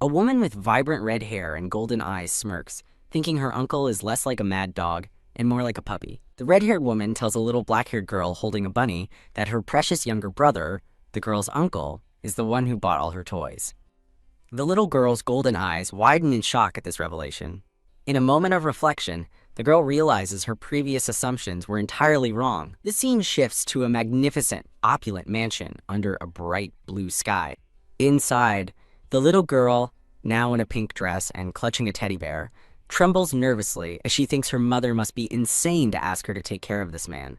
A woman with vibrant red hair and golden eyes smirks, thinking her uncle is less like a mad dog and more like a puppy. The red-haired woman tells a little black-haired girl holding a bunny that her precious younger brother, the girl's uncle, is the one who bought all her toys. The little girl's golden eyes widen in shock at this revelation. In a moment of reflection, the girl realizes her previous assumptions were entirely wrong. The scene shifts to a magnificent, opulent mansion under a bright blue sky. Inside, the little girl, now in a pink dress and clutching a teddy bear, trembles nervously as she thinks her mother must be insane to ask her to take care of this man.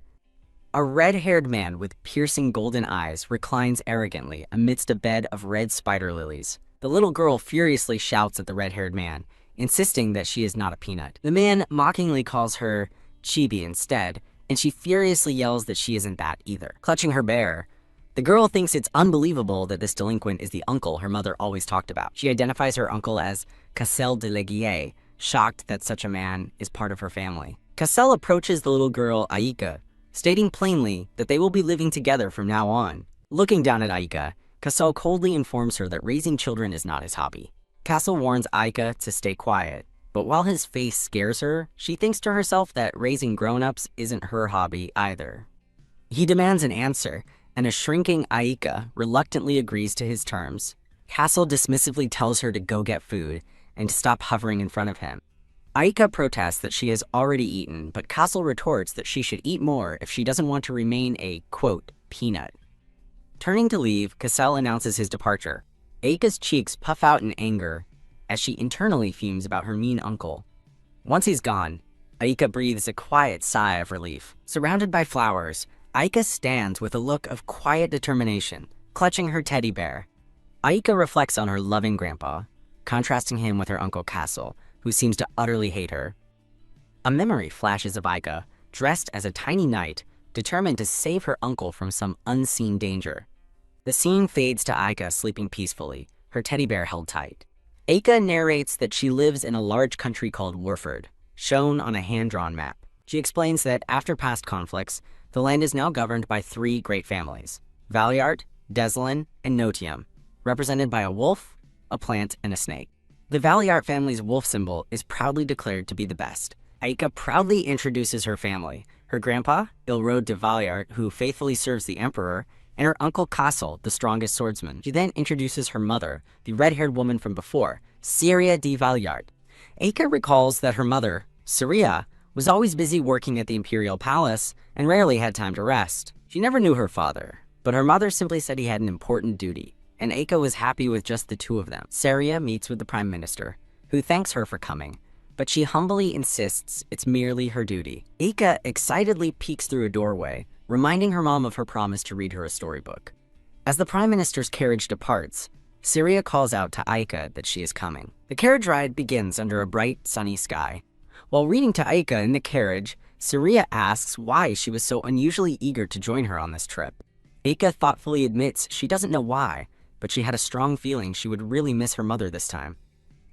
A red-haired man with piercing golden eyes reclines arrogantly amidst a bed of red spider lilies. The little girl furiously shouts at the red-haired man, insisting that she is not a peanut. The man mockingly calls her chibi instead, and she furiously yells that she isn't that either. Clutching her bear, the girl thinks it's unbelievable that this delinquent is the uncle her mother always talked about. She identifies her uncle as Cassell de Leguier, shocked that such a man is part of her family. Cassell approaches the little girl Aika, stating plainly that they will be living together from now on. Looking down at Aika, Cassell coldly informs her that raising children is not his hobby. Cassell warns Aika to stay quiet, but while his face scares her, she thinks to herself that raising grown-ups isn't her hobby either. He demands an answer, and a shrinking Aika reluctantly agrees to his terms. Cassell dismissively tells her to go get food and to stop hovering in front of him. Aika protests that she has already eaten, but Cassell retorts that she should eat more if she doesn't want to remain a, quote, peanut. Turning to leave, Cassell announces his departure. Aika's cheeks puff out in anger as she internally fumes about her mean uncle. Once he's gone, Aika breathes a quiet sigh of relief. Surrounded by flowers, Aika stands with a look of quiet determination, clutching her teddy bear. Aika reflects on her loving grandpa, contrasting him with her uncle Cassell, who seems to utterly hate her. A memory flashes of Aika, dressed as a tiny knight, determined to save her uncle from some unseen danger. The scene fades to Aika sleeping peacefully, her teddy bear held tight. Aika narrates that she lives in a large country called Warford, shown on a hand-drawn map. She explains that after past conflicts, the land is now governed by three great families: Valiart, Deslin, and Notium, represented by a wolf, a plant, and a snake. The Valiart family's wolf symbol is proudly declared to be the best. Aika proudly introduces her family, her grandpa, Ilrod de Valiart, who faithfully serves the emperor, and her uncle Cassell, the strongest swordsman. She then introduces her mother, the red-haired woman from before, Syria de Valiart. Aika recalls that her mother, Syria, was always busy working at the Imperial palace and rarely had time to rest. She never knew her father, but her mother simply said he had an important duty, and Aika was happy with just the two of them. Syria meets with the Prime Minister, who thanks her for coming, but she humbly insists it's merely her duty. Aika excitedly peeks through a doorway, reminding her mom of her promise to read her a storybook. As the Prime Minister's carriage departs, Syria calls out to Aika that she is coming. The carriage ride begins under a bright, sunny sky. While reading to Aika in the carriage, Syria asks why she was so unusually eager to join her on this trip. Aika thoughtfully admits she doesn't know why, but she had a strong feeling she would really miss her mother this time.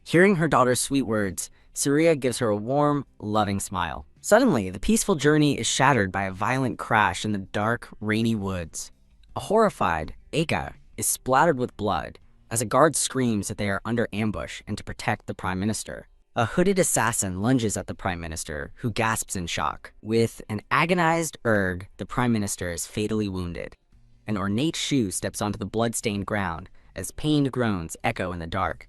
Hearing her daughter's sweet words, Syria gives her a warm, loving smile. Suddenly, the peaceful journey is shattered by a violent crash in the dark, rainy woods. A horrified Aika is splattered with blood as a guard screams that they are under ambush and to protect the Prime Minister. A hooded assassin lunges at the Prime Minister, who gasps in shock. With an agonized Erg, the Prime Minister is fatally wounded. An ornate shoe steps onto the blood-stained ground as pained groans echo in the dark.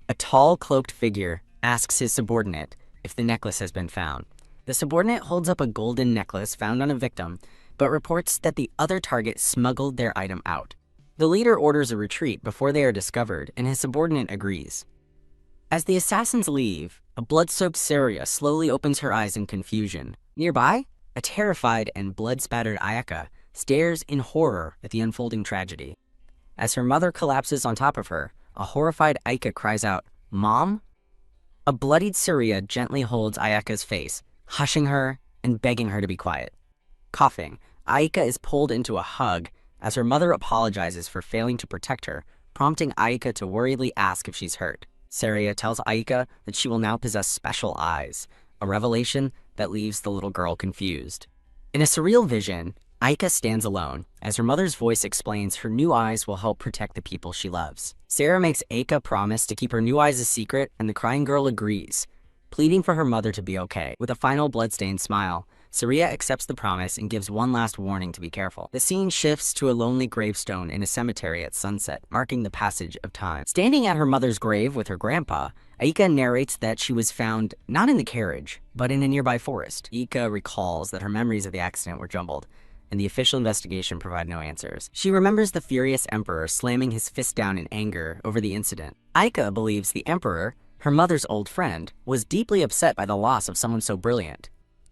A tall, cloaked figure asks his subordinate if the necklace has been found. The subordinate holds up a golden necklace found on a victim, but reports that the other target smuggled their item out. The leader orders a retreat before they are discovered, and his subordinate agrees. As the assassins leave, a blood-soaked Syria slowly opens her eyes in confusion. Nearby, a terrified and blood-spattered Ayaka stares in horror at the unfolding tragedy. As her mother collapses on top of her, a horrified Aika cries out, "Mom?" A bloodied Syria gently holds Ayaka's face, hushing her and begging her to be quiet. Coughing, Aika is pulled into a hug as her mother apologizes for failing to protect her, prompting Aika to worriedly ask if she's hurt. Syria tells Aika that she will now possess special eyes, a revelation that leaves the little girl confused. In a surreal vision, Aika stands alone, as her mother's voice explains her new eyes will help protect the people she loves. Sarah makes Aika promise to keep her new eyes a secret, and the crying girl agrees, pleading for her mother to be okay. With a final bloodstained smile, Saria accepts the promise and gives one last warning to be careful. The scene shifts to a lonely gravestone in a cemetery at sunset, marking the passage of time. Standing at her mother's grave with her grandpa, Aika narrates that she was found not in the carriage, but in a nearby forest. Aika recalls that her memories of the accident were jumbled, and the official investigation provided no answers. She remembers the furious emperor slamming his fist down in anger over the incident. Aika believes the emperor, her mother's old friend, was deeply upset by the loss of someone so brilliant.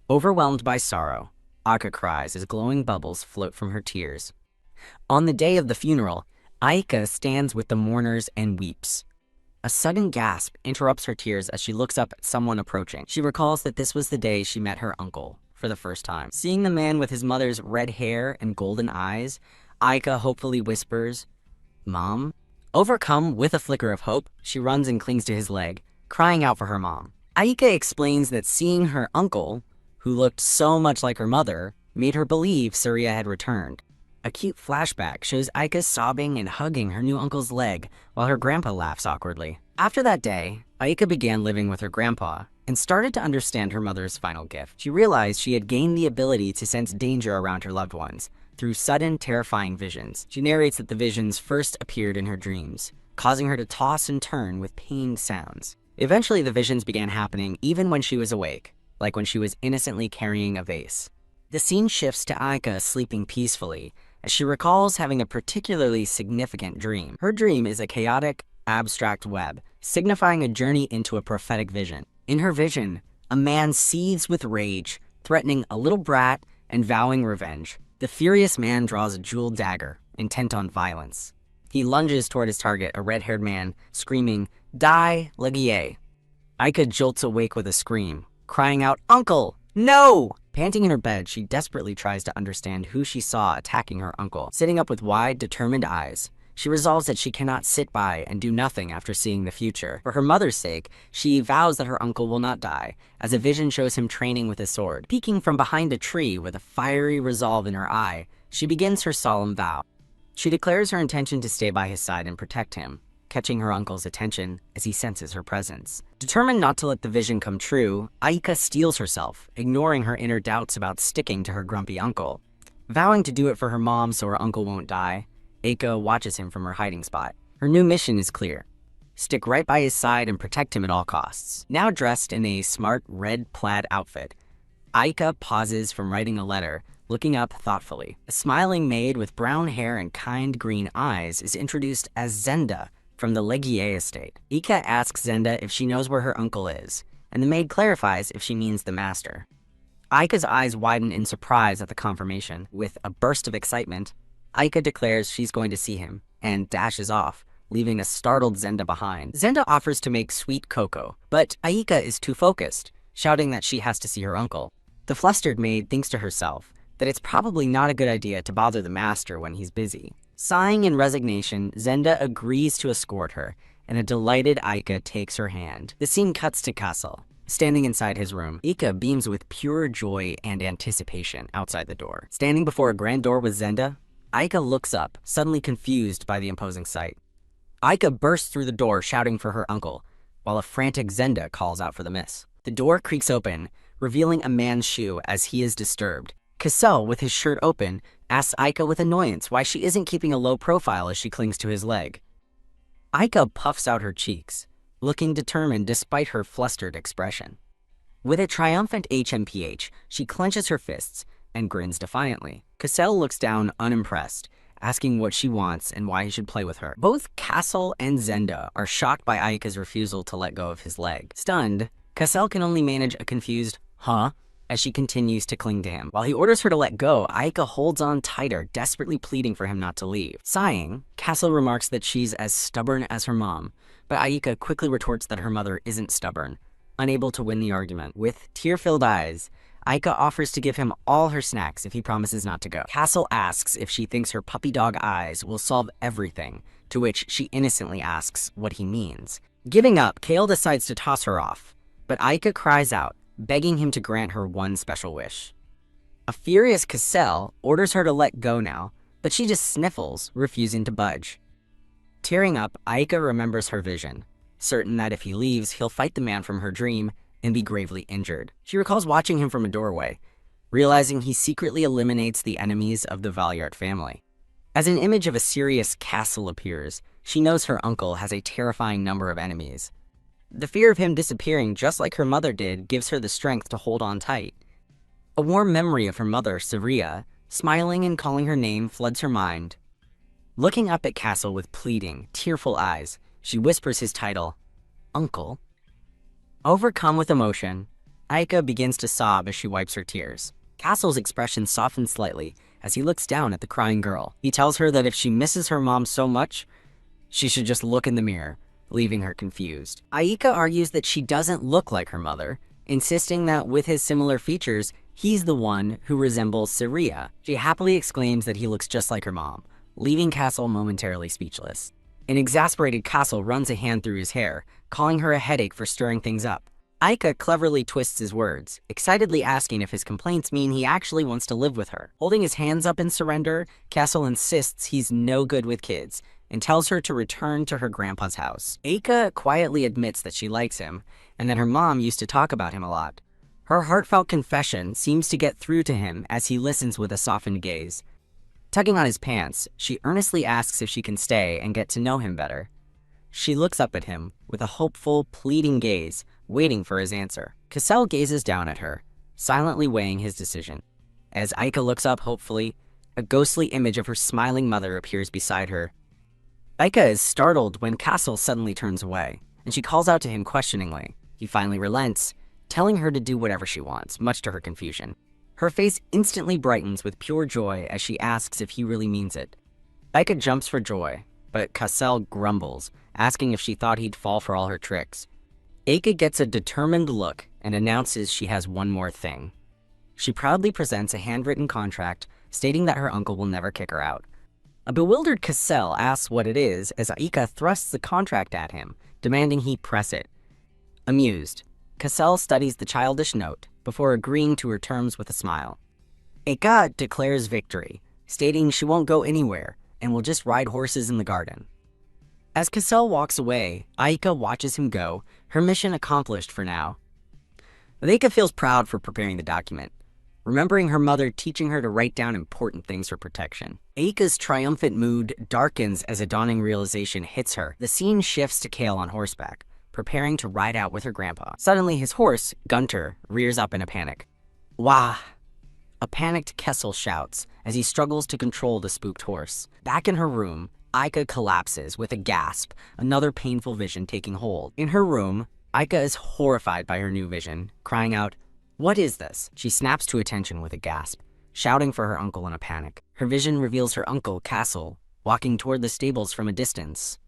Overwhelmed by sorrow, Aika cries as glowing bubbles float from her tears. On the day of the funeral, Aika stands with the mourners and weeps. A sudden gasp interrupts her tears as she looks up at someone approaching. She recalls that this was the day she met her uncle for the first time. Seeing the man with his mother's red hair and golden eyes, Aika hopefully whispers, "Mom?" Overcome with a flicker of hope, she runs and clings to his leg, crying out for her mom. Aika explains that seeing her uncle, who looked so much like her mother, made her believe Saria had returned. A cute flashback shows Aika sobbing and hugging her new uncle's leg while her grandpa laughs awkwardly. After that day, Aika began living with her grandpa and started to understand her mother's final gift. She realized she had gained the ability to sense danger around her loved ones through sudden, terrifying visions. She narrates that the visions first appeared in her dreams, causing her to toss and turn with pained sounds. Eventually, the visions began happening even when she was awake, like when she was innocently carrying a vase. The scene shifts to Aika sleeping peacefully, as she recalls having a particularly significant dream. Her dream is a chaotic, abstract web, signifying a journey into a prophetic vision. In her vision, a man seethes with rage, threatening a little brat and vowing revenge. The furious man draws a jeweled dagger, intent on violence. He lunges toward his target, a red-haired man, screaming, "Die, Legier." Aika jolts awake with a scream, crying out, "Uncle, no!" Panting in her bed, she desperately tries to understand who she saw attacking her uncle. Sitting up with wide, determined eyes, she resolves that she cannot sit by and do nothing after seeing the future. For her mother's sake, she vows that her uncle will not die, as a vision shows him training with a sword. Peeking from behind a tree with a fiery resolve in her eye, she begins her solemn vow. She declares her intention to stay by his side and protect him, catching her uncle's attention as he senses her presence. Determined not to let the vision come true, Aika steels herself, ignoring her inner doubts about sticking to her grumpy uncle. Vowing to do it for her mom so her uncle won't die, Aika watches him from her hiding spot. Her new mission is clear: stick right by his side and protect him at all costs. Now dressed in a smart red plaid outfit, Aika pauses from writing a letter, looking up thoughtfully. A smiling maid with brown hair and kind green eyes is introduced as Zenda from the Legier estate. Aika asks Zenda if she knows where her uncle is, and the maid clarifies if she means the master. Aika's eyes widen in surprise at the confirmation. With a burst of excitement, Aika declares she's going to see him, and dashes off, leaving a startled Zenda behind. Zenda offers to make sweet cocoa, but Aika is too focused, shouting that she has to see her uncle. The flustered maid thinks to herself that it's probably not a good idea to bother the master when he's busy. Sighing in resignation, Zenda agrees to escort her, and a delighted Aika takes her hand. The scene cuts to Cassell, standing inside his room. Aika beams with pure joy and anticipation outside the door. Standing before a grand door with Zenda, Aika looks up, suddenly confused by the imposing sight. Aika bursts through the door, shouting for her uncle, while a frantic Zenda calls out for the miss. The door creaks open, revealing a man's shoe as he is disturbed. Cassell, with his shirt open, asks Aika with annoyance why she isn't keeping a low profile as she clings to his leg. Aika puffs out her cheeks, looking determined despite her flustered expression. With a triumphant HMPH, she clenches her fists and grins defiantly. Cassell looks down unimpressed, asking what she wants and why he should play with her. Both Cassell and Zenda are shocked by Aika's refusal to let go of his leg. Stunned, Cassell can only manage a confused, "Huh?" as she continues to cling to him. While he orders her to let go, Aika holds on tighter, desperately pleading for him not to leave. Sighing, Cassell remarks that she's as stubborn as her mom, but Aika quickly retorts that her mother isn't stubborn, unable to win the argument. With tear-filled eyes, Aika offers to give him all her snacks if he promises not to go. Cassell asks if she thinks her puppy dog eyes will solve everything, to which she innocently asks what he means. Giving up, Kale decides to toss her off, but Aika cries out, begging him to grant her one special wish. A furious Cassell orders her to let go now, but she just sniffles, refusing to budge. Tearing up, Aika remembers her vision, certain that if he leaves, he'll fight the man from her dream and be gravely injured. She recalls watching him from a doorway, realizing he secretly eliminates the enemies of the Valyart family. As an image of a serious Cassell appears, she knows her uncle has a terrifying number of enemies. The fear of him disappearing just like her mother did gives her the strength to hold on tight. A warm memory of her mother, Saria, smiling and calling her name floods her mind. Looking up at Cassell with pleading, tearful eyes, she whispers his title, Uncle. Overcome with emotion, Aika begins to sob as she wipes her tears. Cassell's expression softens slightly as he looks down at the crying girl. He tells her that if she misses her mom so much, she should just look in the mirror, leaving her confused. Aika argues that she doesn't look like her mother, insisting that with his similar features, he's the one who resembles Saria. She happily exclaims that he looks just like her mom, leaving Cassell momentarily speechless. An exasperated Cassell runs a hand through his hair, calling her a headache for stirring things up. Aika cleverly twists his words, excitedly asking if his complaints mean he actually wants to live with her. Holding his hands up in surrender, Cassell insists he's no good with kids and tells her to return to her grandpa's house. Aika quietly admits that she likes him and that her mom used to talk about him a lot. Her heartfelt confession seems to get through to him as he listens with a softened gaze. Tugging on his pants, she earnestly asks if she can stay and get to know him better. She looks up at him with a hopeful, pleading gaze, waiting for his answer. Cassell gazes down at her, silently weighing his decision. As Aika looks up hopefully, a ghostly image of her smiling mother appears beside her. Aika is startled when Cassell suddenly turns away, and she calls out to him questioningly. He finally relents, telling her to do whatever she wants, much to her confusion. Her face instantly brightens with pure joy as she asks if he really means it. Aika jumps for joy, but Cassell grumbles, asking if she thought he'd fall for all her tricks. Aika gets a determined look and announces she has one more thing. She proudly presents a handwritten contract stating that her uncle will never kick her out. A bewildered Cassell asks what it is as Aika thrusts the contract at him, demanding he press it. Amused, Cassell studies the childish note before agreeing to her terms with a smile. Aika declares victory, stating she won't go anywhere and will just ride horses in the garden. As Cassell walks away, Aika watches him go, her mission accomplished for now. Aika feels proud for preparing the document, remembering her mother teaching her to write down important things for protection. Aika's triumphant mood darkens as a dawning realization hits her. The scene shifts to Kale on horseback, preparing to ride out with her grandpa. Suddenly, his horse, Gunter, rears up in a panic. Wah! A panicked Cassell shouts as he struggles to control the spooked horse. Back in her room, Aika collapses with a gasp, another painful vision taking hold. In her room, Aika is horrified by her new vision, crying out, "What is this?" She snaps to attention with a gasp, shouting for her uncle in a panic. Her vision reveals her uncle, Cassell, walking toward the stables from a distance.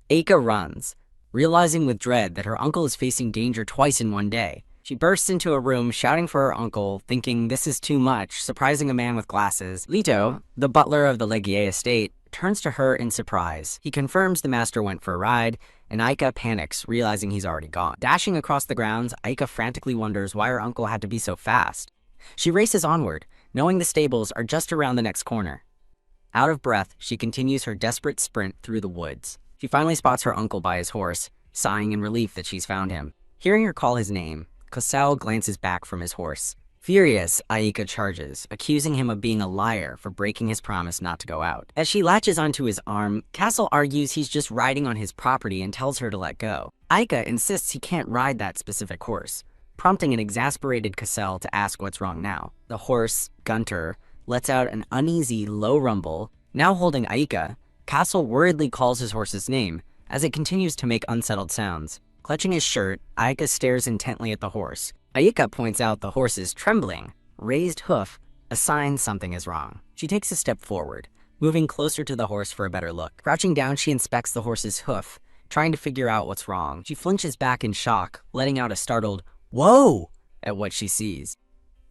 Aika runs, realizing with dread that her uncle is facing danger twice in one day. She bursts into a room shouting for her uncle, thinking this is too much, surprising a man with glasses. Leto, the butler of the Legier estate, turns to her in surprise. He confirms the master went for a ride, and Aika panics, realizing he's already gone. Dashing across the grounds, Aika frantically wonders why her uncle had to be so fast. She races onward, knowing the stables are just around the next corner. Out of breath, she continues her desperate sprint through the woods. She finally spots her uncle by his horse, sighing in relief that she's found him. Hearing her call his name, Cassell glances back from his horse. Furious, Aika charges, accusing him of being a liar for breaking his promise not to go out. As she latches onto his arm, Cassell argues he's just riding on his property and tells her to let go. Aika insists he can't ride that specific horse, prompting an exasperated Cassell to ask what's wrong now. The horse, Gunter, lets out an uneasy, low rumble. Now holding Aika, Cassell worriedly calls his horse's name as it continues to make unsettled sounds. Clutching his shirt, Aika stares intently at the horse. Aika points out the horse's trembling, raised hoof, a sign something is wrong. She takes a step forward, moving closer to the horse for a better look. Crouching down, she inspects the horse's hoof, trying to figure out what's wrong. She flinches back in shock, letting out a startled, "Whoa!" at what she sees.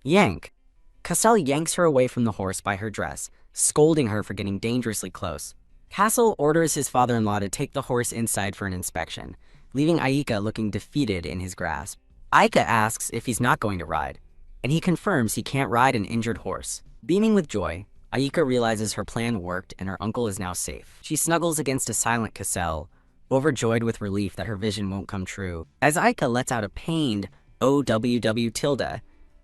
Yank. Cassell yanks her away from the horse by her dress, scolding her for getting dangerously close. Cassell orders his father-in-law to take the horse inside for an inspection, leaving Aika looking defeated in his grasp. Aika asks if he's not going to ride. and he confirms he can't ride an injured horse. Beaming with joy, Aika realizes her plan worked and her uncle is now safe. She snuggles against a silent Cassell, overjoyed with relief that her vision won't come true. As Aika lets out a pained OWW tilde,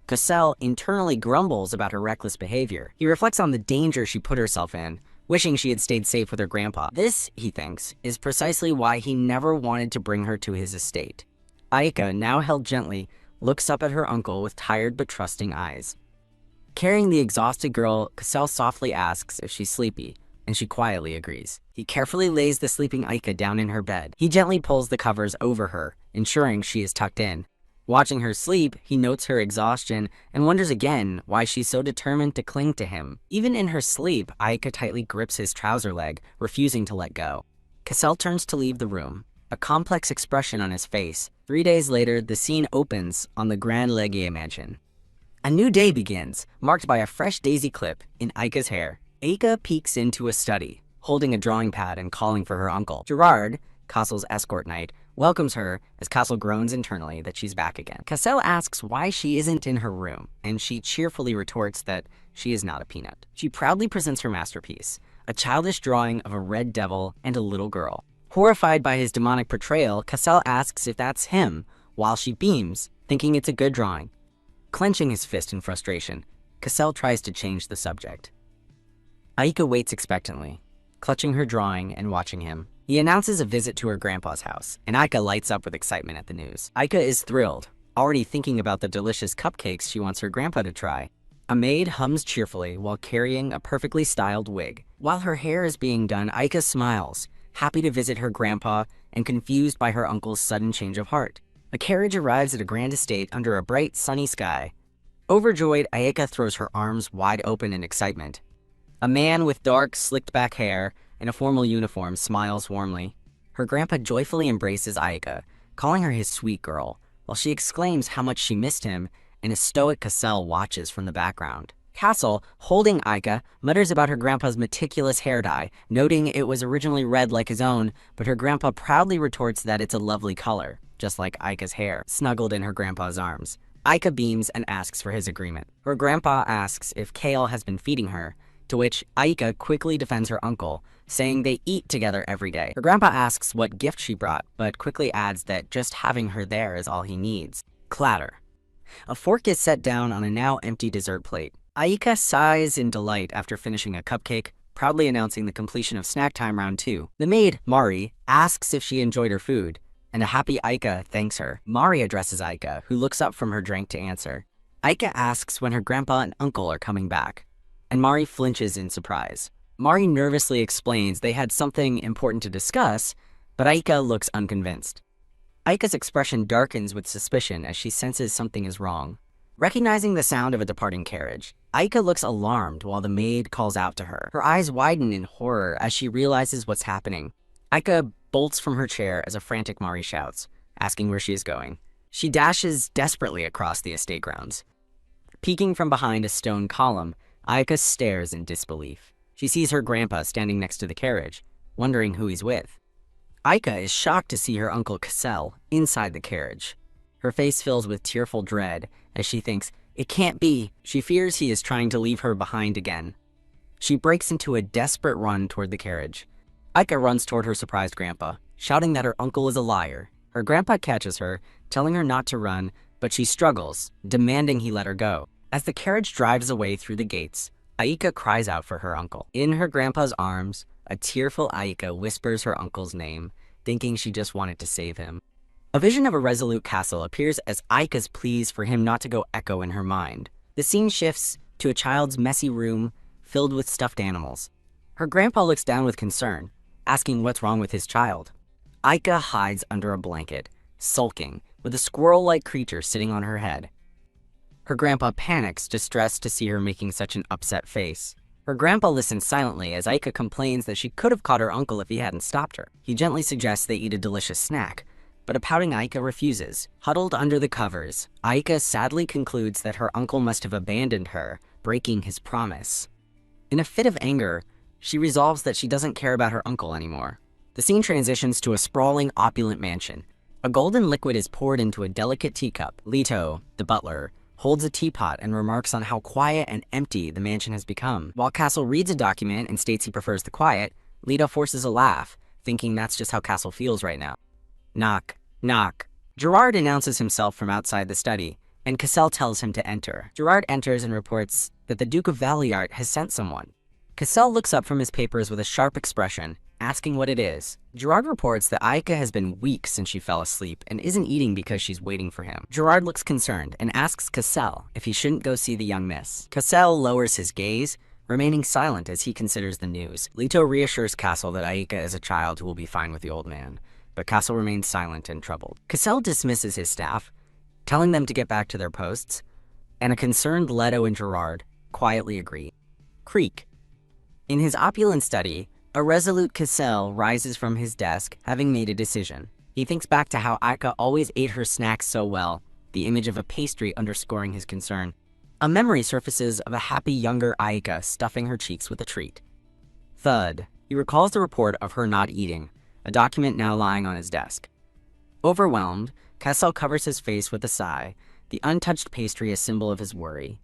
Cassell internally grumbles about her reckless behavior. He reflects on the danger she put herself in, wishing she had stayed safe with her grandpa. This, he thinks, is precisely why he never wanted to bring her to his estate. Aika, now held gently, looks up at her uncle with tired but trusting eyes. Carrying the exhausted girl, Cassell softly asks if she's sleepy, and she quietly agrees. He carefully lays the sleeping Aika down in her bed. He gently pulls the covers over her, ensuring she is tucked in. Watching her sleep, he notes her exhaustion and wonders again why she's so determined to cling to him. Even in her sleep, Aika tightly grips his trouser leg, refusing to let go. Cassell turns to leave the room, a complex expression on his face. 3 days later, the scene opens on the Grand Legier mansion. A new day begins, marked by a fresh daisy clip in Aika's hair. Aika peeks into a study, holding a drawing pad and calling for her uncle. Gerard, Cassell's escort knight, welcomes her as Cassell groans internally that she's back again. Cassell asks why she isn't in her room, and she cheerfully retorts that she is not a peanut. She proudly presents her masterpiece, a childish drawing of a red devil and a little girl. Horrified by his demonic portrayal, Cassell asks if that's him, while she beams, thinking it's a good drawing. Clenching his fist in frustration, Cassell tries to change the subject. Aika waits expectantly, clutching her drawing and watching him. He announces a visit to her grandpa's house, and Aika lights up with excitement at the news. Aika is thrilled, already thinking about the delicious cupcakes she wants her grandpa to try. A maid hums cheerfully while carrying a perfectly styled wig. While her hair is being done, Aika smiles, happy to visit her grandpa and confused by her uncle's sudden change of heart. A carriage arrives at a grand estate under a bright, sunny sky. Overjoyed, Aika throws her arms wide open in excitement. A man with dark, slicked-back hair in a formal uniform smiles warmly. Her grandpa joyfully embraces Aika, calling her his sweet girl, while she exclaims how much she missed him, and a stoic Cassell watches from the background. Cassell, holding Aika, mutters about her grandpa's meticulous hair dye, noting it was originally red like his own, but her grandpa proudly retorts that it's a lovely color, just like Aika's hair, snuggled in her grandpa's arms. Aika beams and asks for his agreement. Her grandpa asks if Kale has been feeding her, to which Aika quickly defends her uncle, saying they eat together every day. Her grandpa asks what gift she brought, but quickly adds that just having her there is all he needs. Clatter. A fork is set down on a now empty dessert plate. Aika sighs in delight after finishing a cupcake, proudly announcing the completion of snack time round 2. The maid, Mari, asks if she enjoyed her food, and a happy Aika thanks her. Mari addresses Aika, who looks up from her drink to answer. Aika asks when her grandpa and uncle are coming back, and Mari flinches in surprise. Mari nervously explains they had something important to discuss, but Aika looks unconvinced. Aika's expression darkens with suspicion as she senses something is wrong. Recognizing the sound of a departing carriage, Aika looks alarmed while the maid calls out to her. Her eyes widen in horror as she realizes what's happening. Aika bolts from her chair as a frantic Mari shouts, asking where she is going. She dashes desperately across the estate grounds. Peeking from behind a stone column, Aika stares in disbelief. She sees her grandpa standing next to the carriage, wondering who he's with. Aika is shocked to see her uncle Cassell inside the carriage. Her face fills with tearful dread as she thinks, it can't be. She fears he is trying to leave her behind again. She breaks into a desperate run toward the carriage. Aika runs toward her surprised grandpa, shouting that her uncle is a liar. Her grandpa catches her, telling her not to run, but she struggles, demanding he let her go. As the carriage drives away through the gates, Aika cries out for her uncle. In her grandpa's arms, a tearful Aika whispers her uncle's name, thinking she just wanted to save him. A vision of a resolute Cassell appears as Aika's pleas for him not to go echo in her mind. The scene shifts to a child's messy room filled with stuffed animals. Her grandpa looks down with concern, asking what's wrong with his child. Aika hides under a blanket, sulking, with a squirrel-like creature sitting on her head. Her grandpa panics, distressed to see her making such an upset face. Her grandpa listens silently as Aika complains that she could have caught her uncle if he hadn't stopped her. He gently suggests they eat a delicious snack, but a pouting Aika refuses. Huddled under the covers, Aika sadly concludes that her uncle must have abandoned her, breaking his promise. In a fit of anger, she resolves that she doesn't care about her uncle anymore. The scene transitions to a sprawling, opulent mansion. A golden liquid is poured into a delicate teacup. Leto, the butler, holds a teapot and remarks on how quiet and empty the mansion has become. While Cassell reads a document and states he prefers the quiet, Lita forces a laugh, thinking that's just how Cassell feels right now. Knock, knock. Gerard announces himself from outside the study, and Cassell tells him to enter. Gerard enters and reports that the Duke of Valiart has sent someone. Cassell looks up from his papers with a sharp expression, asking what it is. Gerard reports that Aika has been weak since she fell asleep and isn't eating because she's waiting for him. Gerard looks concerned and asks Cassell if he shouldn't go see the young miss. Cassell lowers his gaze, remaining silent as he considers the news. Leto reassures Cassell that Aika is a child who will be fine with the old man, but Cassell remains silent and troubled. Cassell dismisses his staff, telling them to get back to their posts, and a concerned Leto and Gerard quietly agree. Creak. In his opulent study, a resolute Cassell rises from his desk, having made a decision. He thinks back to how Aika always ate her snacks so well, the image of a pastry underscoring his concern. A memory surfaces of a happy younger Aika stuffing her cheeks with a treat. Thud. He recalls the report of her not eating, a document now lying on his desk. Overwhelmed, Cassell covers his face with a sigh, the untouched pastry a symbol of his worry.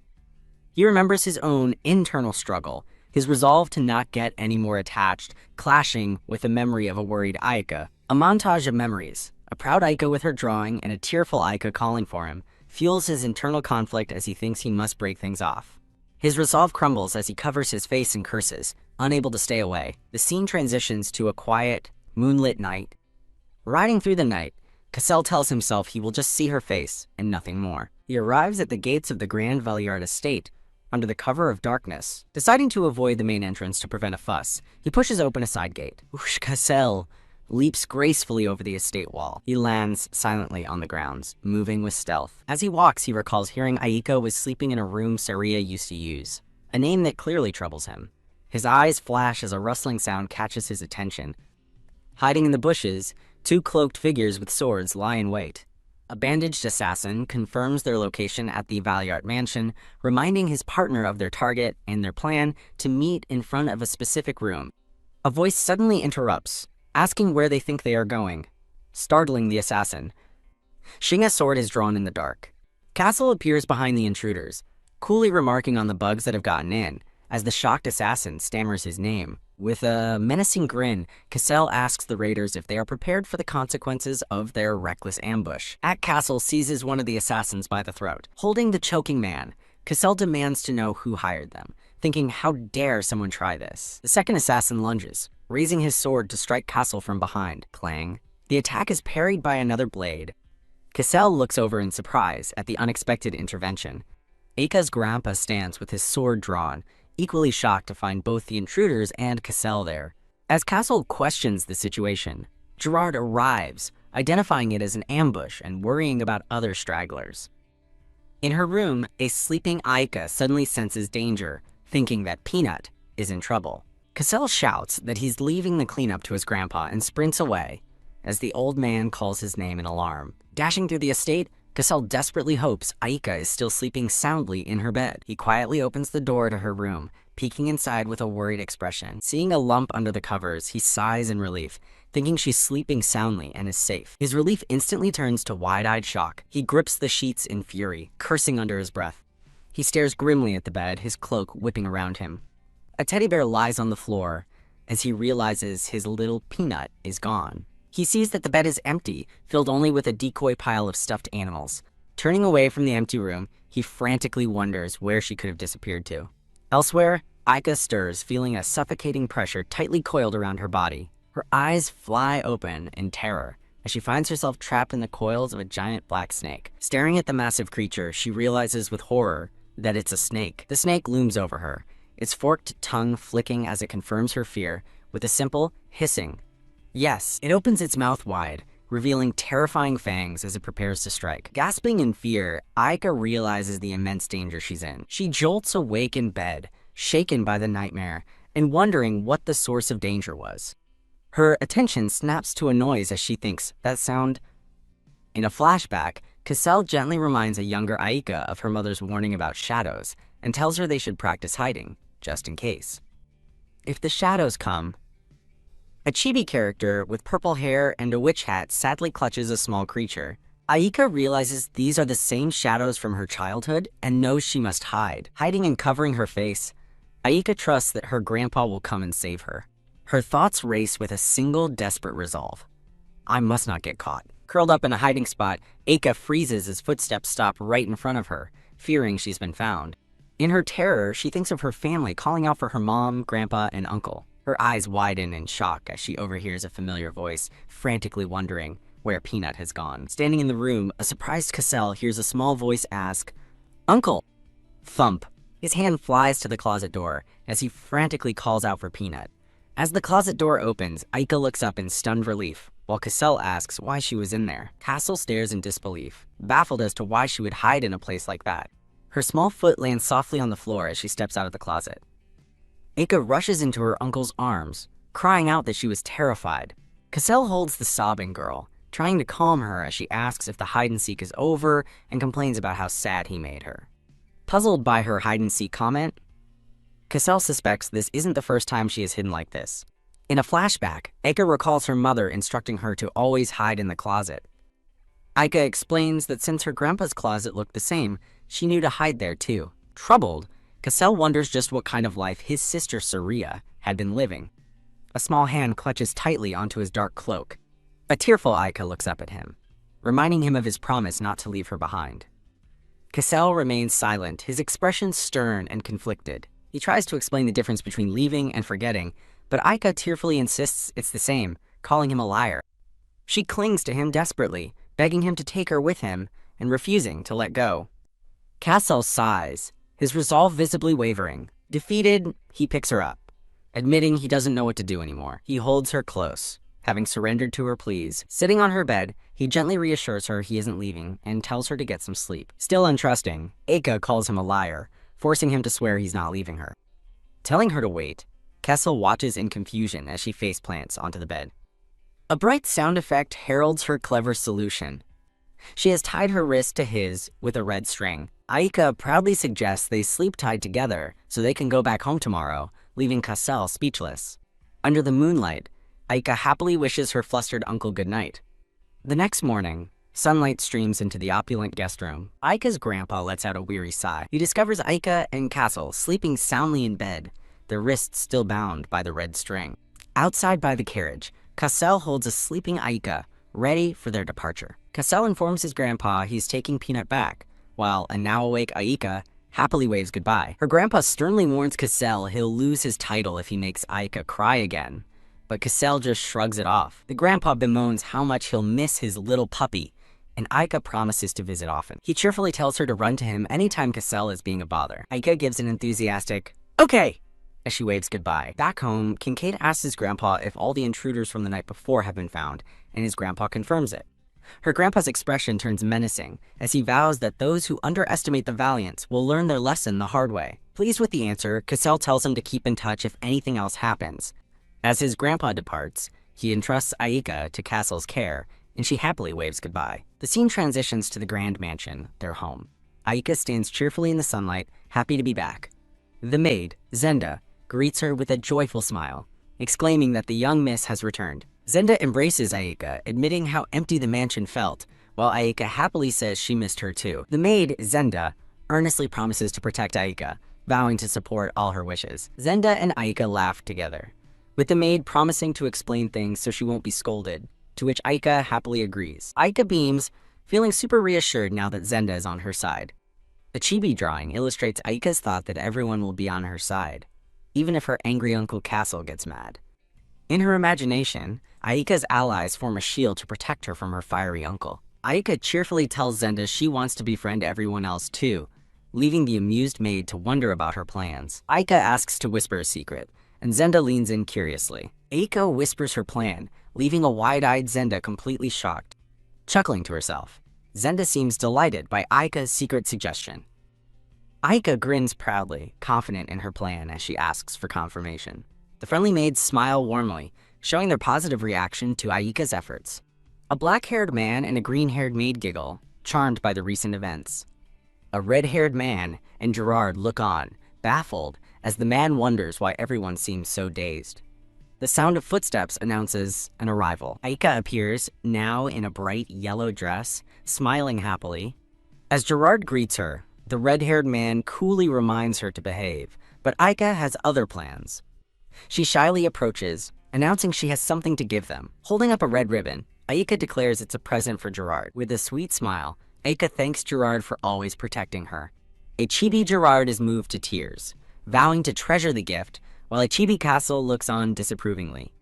He remembers his own internal struggle, his resolve to not get any more attached, clashing with the memory of a worried Aika. A montage of memories, a proud Aika with her drawing and a tearful Aika calling for him, fuels his internal conflict as he thinks he must break things off. His resolve crumbles as he covers his face and curses, unable to stay away. The scene transitions to a quiet, moonlit night. Riding through the night, Cassell tells himself he will just see her face and nothing more. He arrives at the gates of the Grand Valiard estate, under the cover of darkness. Deciding to avoid the main entrance to prevent a fuss, he pushes open a side gate. Whoosh! Cassell leaps gracefully over the estate wall. He lands silently on the grounds, moving with stealth. As he walks, he recalls hearing Aika was sleeping in a room Saria used to use, a name that clearly troubles him. His eyes flash as a rustling sound catches his attention. Hiding in the bushes, two cloaked figures with swords lie in wait. A bandaged assassin confirms their location at the Valiart mansion, reminding his partner of their target and their plan to meet in front of a specific room. A voice suddenly interrupts, asking where they think they are going, startling the assassin. Shinga's sword is drawn in the dark. Cassell appears behind the intruders, coolly remarking on the bugs that have gotten in, as the shocked assassin stammers his name. With a menacing grin, Cassell asks the raiders if they are prepared for the consequences of their reckless ambush. Cassell seizes one of the assassins by the throat. Holding the choking man, Cassell demands to know who hired them, thinking how dare someone try this. The second assassin lunges, raising his sword to strike Cassell from behind. Clang. The attack is parried by another blade. Cassell looks over in surprise at the unexpected intervention. Aika's grandpa stands with his sword drawn, equally shocked to find both the intruders and Cassell there. As Cassell questions the situation, Gerard arrives, identifying it as an ambush and worrying about other stragglers. In her room, a sleeping Aika suddenly senses danger, thinking that Peanut is in trouble. Cassell shouts that he's leaving the cleanup to his grandpa and sprints away, as the old man calls his name in alarm. Dashing through the estate, Cassell desperately hopes Aika is still sleeping soundly in her bed. He quietly opens the door to her room, peeking inside with a worried expression. Seeing a lump under the covers, he sighs in relief, thinking she's sleeping soundly and is safe. His relief instantly turns to wide-eyed shock. He grips the sheets in fury, cursing under his breath. He stares grimly at the bed, his cloak whipping around him. A teddy bear lies on the floor as he realizes his little Peanut is gone. He sees that the bed is empty, filled only with a decoy pile of stuffed animals. Turning away from the empty room, he frantically wonders where she could have disappeared to. Elsewhere, Aika stirs, feeling a suffocating pressure tightly coiled around her body. Her eyes fly open in terror as she finds herself trapped in the coils of a giant black snake. Staring at the massive creature, she realizes with horror that it's a snake. The snake looms over her, its forked tongue flicking as it confirms her fear with a simple hissing. Yes, it opens its mouth wide, revealing terrifying fangs as it prepares to strike. Gasping in fear, Aika realizes the immense danger she's in. She jolts awake in bed, shaken by the nightmare, and wondering what the source of danger was. Her attention snaps to a noise as she thinks, that sound. In a flashback, Cassell gently reminds a younger Aika of her mother's warning about shadows, and tells her they should practice hiding, just in case. If the shadows come, a chibi character with purple hair and a witch hat sadly clutches a small creature. Aika realizes these are the same shadows from her childhood and knows she must hide. Hiding and covering her face, Aika trusts that her grandpa will come and save her. Her thoughts race with a single desperate resolve. I must not get caught. Curled up in a hiding spot, Aika freezes as footsteps stop right in front of her, fearing she's been found. In her terror, she thinks of her family calling out for her mom, grandpa, and uncle. Her eyes widen in shock as she overhears a familiar voice, frantically wondering where Peanut has gone. Standing in the room, a surprised Cassell hears a small voice ask, "Uncle!" Thump. His hand flies to the closet door as he frantically calls out for Peanut. As the closet door opens, Aika looks up in stunned relief, while Cassell asks why she was in there. Cassell stares in disbelief, baffled as to why she would hide in a place like that. Her small foot lands softly on the floor as she steps out of the closet. Aika rushes into her uncle's arms, crying out that she was terrified. Cassell holds the sobbing girl, trying to calm her as she asks if the hide-and-seek is over and complains about how sad he made her. Puzzled by her hide-and-seek comment, Cassell suspects this isn't the first time she is hidden like this. In a flashback, Aika recalls her mother instructing her to always hide in the closet. Aika explains that since her grandpa's closet looked the same, she knew to hide there too. Troubled, Cassell wonders just what kind of life his sister Saria had been living. A small hand clutches tightly onto his dark cloak. A tearful Aika looks up at him, reminding him of his promise not to leave her behind. Cassell remains silent, his expression stern and conflicted. He tries to explain the difference between leaving and forgetting, but Aika tearfully insists it's the same, calling him a liar. She clings to him desperately, begging him to take her with him and refusing to let go. Cassell sighs, his resolve visibly wavering. Defeated, he picks her up. Admitting he doesn't know what to do anymore, he holds her close, having surrendered to her pleas. Sitting on her bed, he gently reassures her he isn't leaving and tells her to get some sleep. Still untrusting, Aika calls him a liar, forcing him to swear he's not leaving her. Telling her to wait, Cassell watches in confusion as she face plants onto the bed. A bright sound effect heralds her clever solution. She has tied her wrist to his with a red string. Aika proudly suggests they sleep tied together so they can go back home tomorrow, leaving Cassell speechless. Under the moonlight, Aika happily wishes her flustered uncle good night. The next morning, sunlight streams into the opulent guest room. Aika's grandpa lets out a weary sigh. He discovers Aika and Cassell sleeping soundly in bed, their wrists still bound by the red string. Outside by the carriage, Cassell holds a sleeping Aika, ready for their departure. Cassell informs his grandpa he's taking Peanut back, while a now-awake Aika happily waves goodbye. Her grandpa sternly warns Cassell he'll lose his title if he makes Aika cry again, but Cassell just shrugs it off. The grandpa bemoans how much he'll miss his little puppy, and Aika promises to visit often. He cheerfully tells her to run to him anytime Cassell is being a bother. Aika gives an enthusiastic, "Okay," as she waves goodbye. Back home, Kincaid asks his grandpa if all the intruders from the night before have been found, and his grandpa confirms it. Her grandpa's expression turns menacing as he vows that those who underestimate the Valiants will learn their lesson the hard way. Pleased with the answer, Cassell tells him to keep in touch if anything else happens. As his grandpa departs, he entrusts Aika to Cassell's care, and she happily waves goodbye. The scene transitions to the grand mansion, their home. Aika stands cheerfully in the sunlight, happy to be back. The maid, Zenda, greets her with a joyful smile, exclaiming that the young miss has returned. Zenda embraces Aika, admitting how empty the mansion felt, while Aika happily says she missed her too. The maid, Zenda, earnestly promises to protect Aika, vowing to support all her wishes. Zenda and Aika laugh together, with the maid promising to explain things so she won't be scolded, to which Aika happily agrees. Aika beams, feeling super reassured now that Zenda is on her side. The chibi drawing illustrates Aika's thought that everyone will be on her side, even if her angry Uncle Cassell gets mad. In her imagination, Aika's allies form a shield to protect her from her fiery uncle. Aika cheerfully tells Zenda she wants to befriend everyone else too, leaving the amused maid to wonder about her plans. Aika asks to whisper a secret, and Zenda leans in curiously. Aika whispers her plan, leaving a wide-eyed Zenda completely shocked. Chuckling to herself, Zenda seems delighted by Aika's secret suggestion. Aika grins proudly, confident in her plan as she asks for confirmation. The friendly maids smile warmly, showing their positive reaction to Aika's efforts. A black-haired man and a green-haired maid giggle, charmed by the recent events. A red-haired man and Gerard look on, baffled, as the man wonders why everyone seems so dazed. The sound of footsteps announces an arrival. Aika appears, now in a bright yellow dress, smiling happily. As Gerard greets her, the red-haired man coolly reminds her to behave, but Aika has other plans. She shyly approaches, announcing she has something to give them. Holding up a red ribbon, Aika declares it's a present for Gerard. With a sweet smile, Aika thanks Gerard for always protecting her. A chibi Gerard is moved to tears, vowing to treasure the gift, while a chibi Cassell looks on disapprovingly.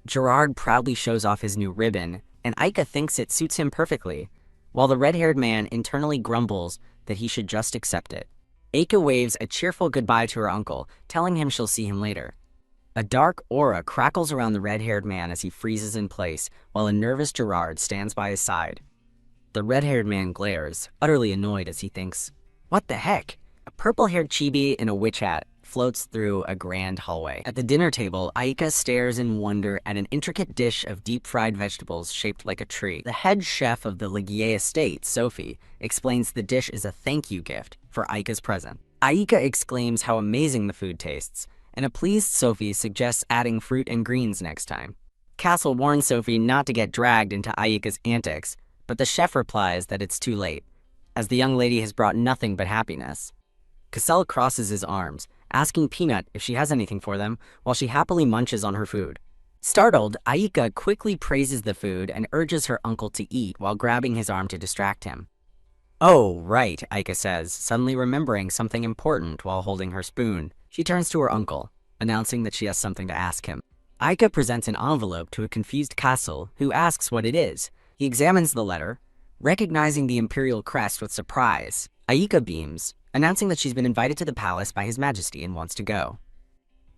Gerard proudly shows off his new ribbon, and Aika thinks it suits him perfectly, while the red-haired man internally grumbles that he should just accept it. Aika waves a cheerful goodbye to her uncle, telling him she'll see him later. A dark aura crackles around the red-haired man as he freezes in place, while a nervous Gerard stands by his side. The red-haired man glares, utterly annoyed as he thinks, "What the heck?" A purple-haired chibi in a witch hat floats through a grand hallway. At the dinner table, Aika stares in wonder at an intricate dish of deep-fried vegetables shaped like a tree. The head chef of the Ligier estate, Sophie, explains the dish is a thank you gift for Aika's present. Aika exclaims how amazing the food tastes, and a pleased Sophie suggests adding fruit and greens next time. Cassell warns Sophie not to get dragged into Aika's antics, but the chef replies that it's too late, as the young lady has brought nothing but happiness. Cassell crosses his arms, asking Peanut if she has anything for them, while she happily munches on her food. Startled, Aika quickly praises the food and urges her uncle to eat while grabbing his arm to distract him. "Oh, right," Aika says, suddenly remembering something important while holding her spoon. She turns to her uncle, announcing that she has something to ask him. Aika presents an envelope to a confused Cassell, who asks what it is. He examines the letter, recognizing the Imperial crest with surprise. Aika beams, announcing that she's been invited to the palace by His Majesty and wants to go.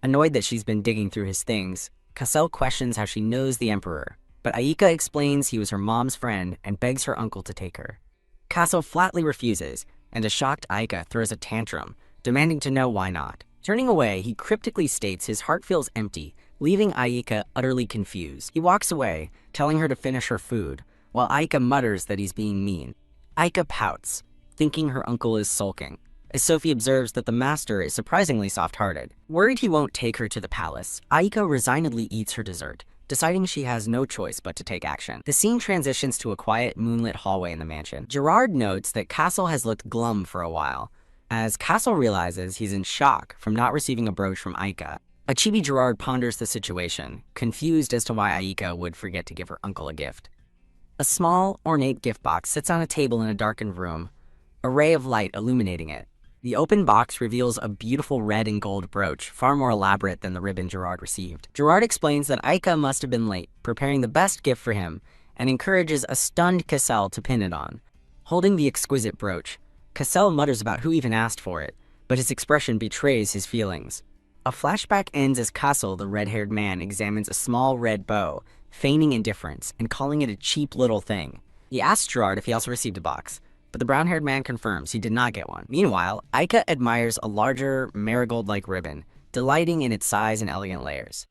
Annoyed that she's been digging through his things, Cassell questions how she knows the Emperor, but Aika explains he was her mom's friend and begs her uncle to take her. Cassell flatly refuses, and a shocked Aika throws a tantrum, demanding to know why not. Turning away, he cryptically states his heart feels empty, leaving Aika utterly confused. He walks away, telling her to finish her food, while Aika mutters that he's being mean. Aika pouts, thinking her uncle is sulking, as Sophie observes that the master is surprisingly soft-hearted. Worried he won't take her to the palace, Aika resignedly eats her dessert, deciding she has no choice but to take action. The scene transitions to a quiet, moonlit hallway in the mansion. Gerard notes that Cassell has looked glum for a while, as Cassell realizes he's in shock from not receiving a brooch from Aika. A chibi Gerard ponders the situation, confused as to why Aika would forget to give her uncle a gift. A small, ornate gift box sits on a table in a darkened room, a ray of light illuminating it. The open box reveals a beautiful red and gold brooch, far more elaborate than the ribbon Gerard received. Gerard explains that Aika must have been late, preparing the best gift for him, and encourages a stunned Cassell to pin it on. Holding the exquisite brooch, Cassell mutters about who even asked for it, but his expression betrays his feelings. A flashback ends as Cassell, the red-haired man, examines a small red bow, feigning indifference and calling it a cheap little thing. He asks Gerard if he also received a box, but the brown-haired man confirms he did not get one. Meanwhile, Aika admires a larger, marigold-like ribbon, delighting in its size and elegant layers.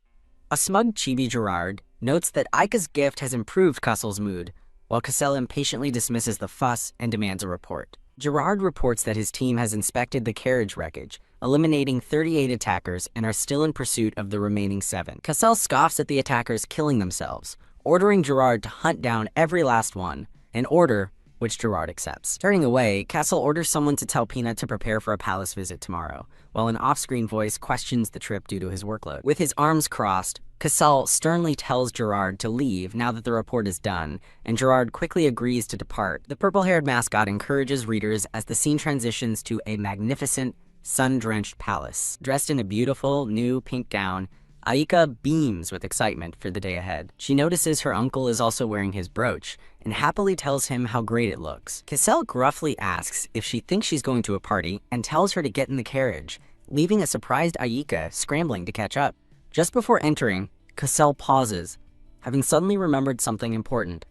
A smug chibi Gerard notes that Aika's gift has improved Cassell's mood, while Cassell impatiently dismisses the fuss and demands a report. Gerard reports that his team has inspected the carriage wreckage, eliminating 38 attackers and are still in pursuit of the remaining 7. Cassell scoffs at the attackers killing themselves, ordering Gerard to hunt down every last one, an order which Gerard accepts. Turning away, Cassell orders someone to tell Peanut to prepare for a palace visit tomorrow, while an off-screen voice questions the trip due to his workload. With his arms crossed, Cassell sternly tells Gerard to leave now that the report is done, and Gerard quickly agrees to depart. The purple-haired mascot encourages readers as the scene transitions to a magnificent, sun-drenched palace. Dressed in a beautiful, new pink gown, Aika beams with excitement for the day ahead. She notices her uncle is also wearing his brooch, and happily tells him how great it looks. Cassell gruffly asks if she thinks she's going to a party, and tells her to get in the carriage, leaving a surprised Aika scrambling to catch up. Just before entering, Cassell pauses, having suddenly remembered something important.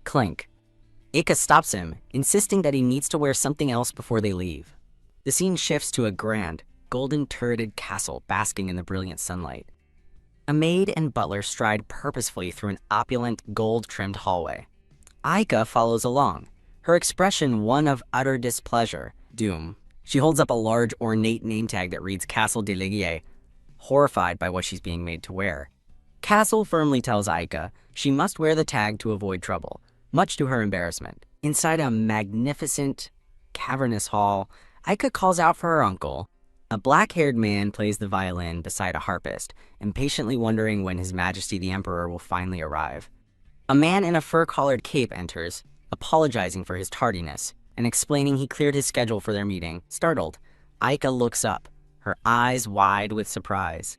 Clink. Aika stops him, insisting that he needs to wear something else before they leave. The scene shifts to a grand, golden turreted castle basking in the brilliant sunlight. A maid and butler stride purposefully through an opulent, gold-trimmed hallway. Aika follows along, her expression one of utter displeasure. Doom. She holds up a large, ornate name tag that reads Castle de Ligier, horrified by what she's being made to wear. Cassell firmly tells Aika she must wear the tag to avoid trouble, much to her embarrassment. Inside a magnificent, cavernous hall, Aika calls out for her uncle. A black-haired man plays the violin beside a harpist, impatiently wondering when His Majesty the Emperor will finally arrive. A man in a fur-collared cape enters, apologizing for his tardiness, and explaining he cleared his schedule for their meeting. Startled, Aika looks up, her eyes wide with surprise.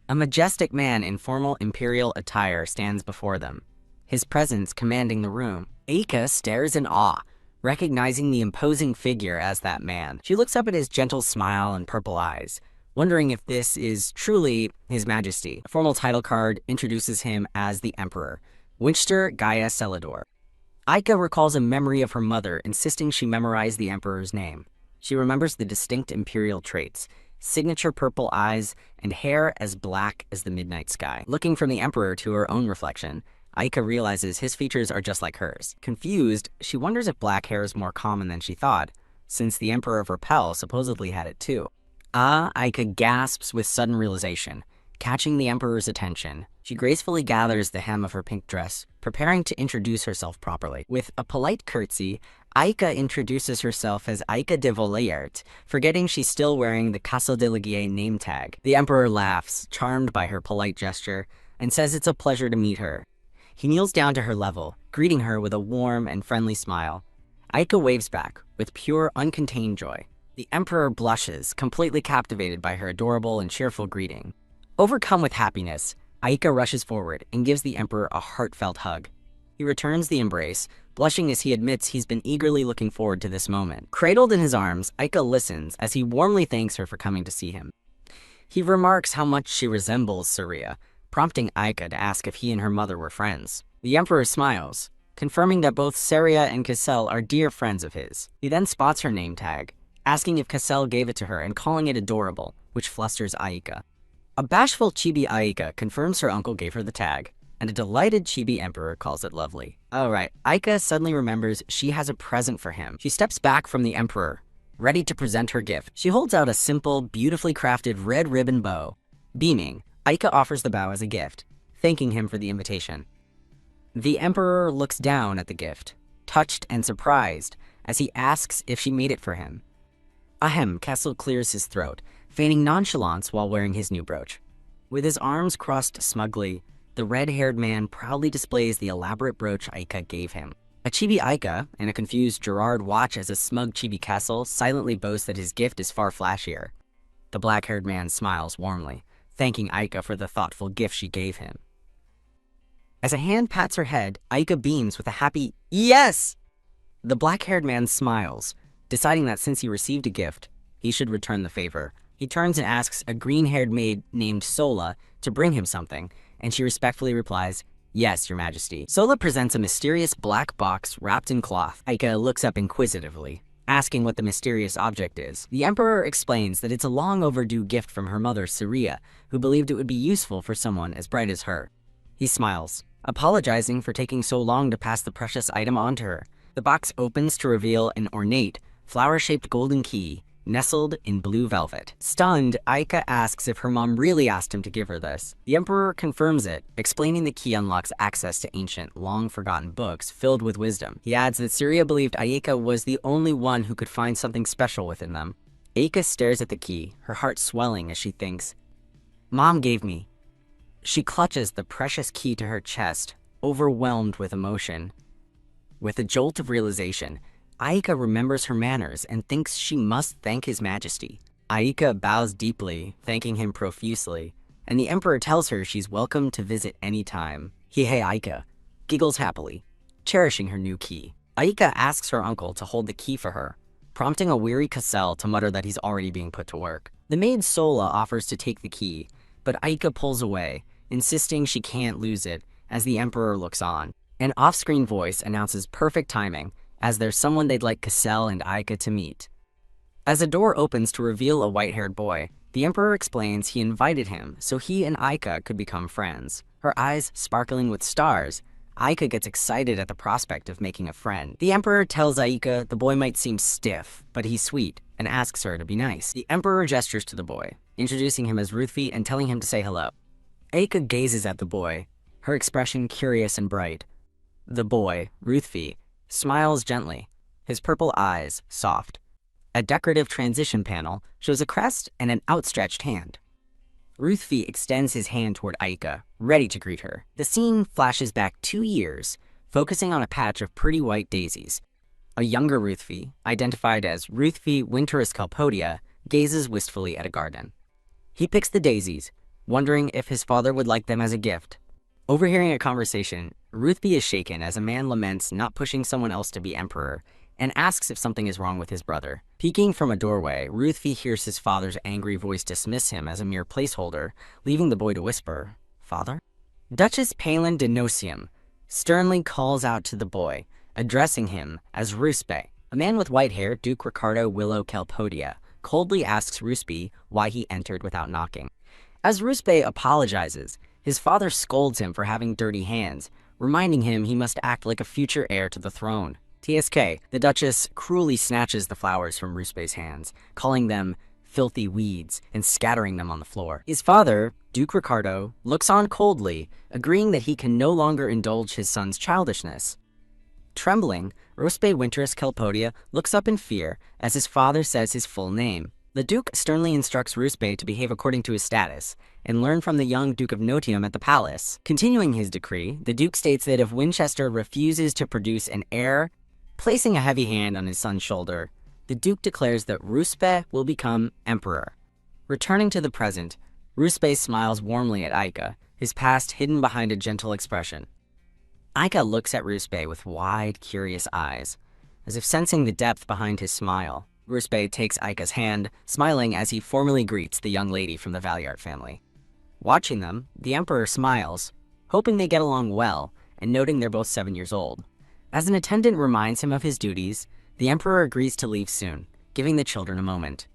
A majestic man in formal Imperial attire stands before them, his presence commanding the room. Aika stares in awe, recognizing the imposing figure as that man. She looks up at his gentle smile and purple eyes, wondering if this is truly His Majesty. A formal title card introduces him as the Emperor, Winchester Gaia Celador. Aika recalls a memory of her mother insisting she memorize the Emperor's name. She remembers the distinct Imperial traits, signature purple eyes, and hair as black as the midnight sky. Looking from the Emperor to her own reflection, Aika realizes his features are just like hers. Confused, she wonders if black hair is more common than she thought, since the Emperor of Repel supposedly had it too. Aika gasps with sudden realization, catching the Emperor's attention. She gracefully gathers the hem of her pink dress, preparing to introduce herself properly. With a polite curtsy, Aika introduces herself as Aika de Voliert, forgetting she's still wearing the Cassell de Ligier name tag. The Emperor laughs, charmed by her polite gesture, and says it's a pleasure to meet her. He kneels down to her level, greeting her with a warm and friendly smile. Aika waves back, with pure, uncontained joy. The Emperor blushes, completely captivated by her adorable and cheerful greeting. Overcome with happiness, Aika rushes forward and gives the Emperor a heartfelt hug. He returns the embrace, blushing as he admits he's been eagerly looking forward to this moment. Cradled in his arms, Aika listens as he warmly thanks her for coming to see him. He remarks how much she resembles Saria, prompting Aika to ask if he and her mother were friends. The Emperor smiles, confirming that both Saria and Cassell are dear friends of his. He then spots her name tag, asking if Cassell gave it to her and calling it adorable, which flusters Aika. A bashful Chibi Aika confirms her uncle gave her the tag, and a delighted Chibi Emperor calls it lovely. Alright, Aika suddenly remembers she has a present for him. She steps back from the Emperor, ready to present her gift. She holds out a simple, beautifully crafted red ribbon bow. Beaming, Aika offers the bow as a gift, thanking him for the invitation. The Emperor looks down at the gift, touched and surprised, as he asks if she made it for him. Ahem, Cassell clears his throat, feigning nonchalance while wearing his new brooch. With his arms crossed smugly, the red-haired man proudly displays the elaborate brooch Aika gave him. A Chibi Aika, and a confused Gerard watch as a smug Chibi Cassell silently boasts that his gift is far flashier. The black-haired man smiles warmly, thanking Aika for the thoughtful gift she gave him. As a hand pats her head, Aika beams with a happy yes! The black-haired man smiles, deciding that since he received a gift, he should return the favor. He turns and asks a green-haired maid named Sola to bring him something, and she respectfully replies, "Yes, Your Majesty." Sola presents a mysterious black box wrapped in cloth. Aika looks up inquisitively, asking what the mysterious object is. The Emperor explains that it's a long overdue gift from her mother, Saria, who believed it would be useful for someone as bright as her. He smiles, apologizing for taking so long to pass the precious item on to her. The box opens to reveal an ornate, flower-shaped golden key, nestled in blue velvet. Stunned, Aika asks if her mom really asked him to give her this. The Emperor confirms it, explaining the key unlocks access to ancient, long-forgotten books filled with wisdom. He adds that Saria believed Aika was the only one who could find something special within them. Aika stares at the key, her heart swelling as she thinks, "Mom gave me." She clutches the precious key to her chest, overwhelmed with emotion. With a jolt of realization, Aika remembers her manners and thinks she must thank His Majesty. Aika bows deeply, thanking him profusely, and the Emperor tells her she's welcome to visit any time. Hey Aika giggles happily, cherishing her new key. Aika asks her uncle to hold the key for her, prompting a weary Cassell to mutter that he's already being put to work. The maid Sola offers to take the key, but Aika pulls away, insisting she can't lose it as the Emperor looks on. An off-screen voice announces perfect timing, as there's someone they'd like Cassell and Aika to meet. As a door opens to reveal a white-haired boy, the Emperor explains he invited him so he and Aika could become friends. Her eyes sparkling with stars, Aika gets excited at the prospect of making a friend. The Emperor tells Aika the boy might seem stiff, but he's sweet, and asks her to be nice. The Emperor gestures to the boy, introducing him as Ruthvi and telling him to say hello. Aika gazes at the boy, her expression curious and bright. The boy, Ruthvi, smiles gently, his purple eyes soft. A decorative transition panel shows a crest and an outstretched hand. Ruthvi extends his hand toward Aika, ready to greet her. The scene flashes back 2 years, focusing on a patch of pretty white daisies. A younger Ruthvi, identified as Ruthvi winteris calpodia, gazes wistfully at a garden. He picks the daisies, wondering if his father would like them as a gift. Overhearing a conversation, Ruthvi is shaken as a man laments not pushing someone else to be emperor and asks if something is wrong with his brother. Peeking from a doorway, Ruthvi hears his father's angry voice dismiss him as a mere placeholder, leaving the boy to whisper, "Father?" Duchess Palin de Nocium sternly calls out to the boy, addressing him as Ruspe. A man with white hair, Duke Ricardo Willow Calpodia, coldly asks Ruspe why he entered without knocking. As Ruspe apologizes, his father scolds him for having dirty hands, reminding him he must act like a future heir to the throne. TSK, the Duchess cruelly snatches the flowers from Ruspe's hands, calling them filthy weeds and scattering them on the floor. His father, Duke Ricardo, looks on coldly, agreeing that he can no longer indulge his son's childishness. Trembling, Ruspe Winterus Calpodia looks up in fear as his father says his full name. The Duke sternly instructs Ruspe to behave according to his status and learn from the young Duke of Notium at the palace. Continuing his decree, the Duke states that if Winchester refuses to produce an heir, placing a heavy hand on his son's shoulder, the Duke declares that Ruspe will become emperor. Returning to the present, Ruspe smiles warmly at Aika, his past hidden behind a gentle expression. Aika looks at Ruspe with wide, curious eyes, as if sensing the depth behind his smile. Ruspe takes Aika's hand, smiling as he formally greets the young lady from the Valiart family. Watching them, the Emperor smiles, hoping they get along well, and noting they're both 7 years old. As an attendant reminds him of his duties, the Emperor agrees to leave soon, giving the children a moment.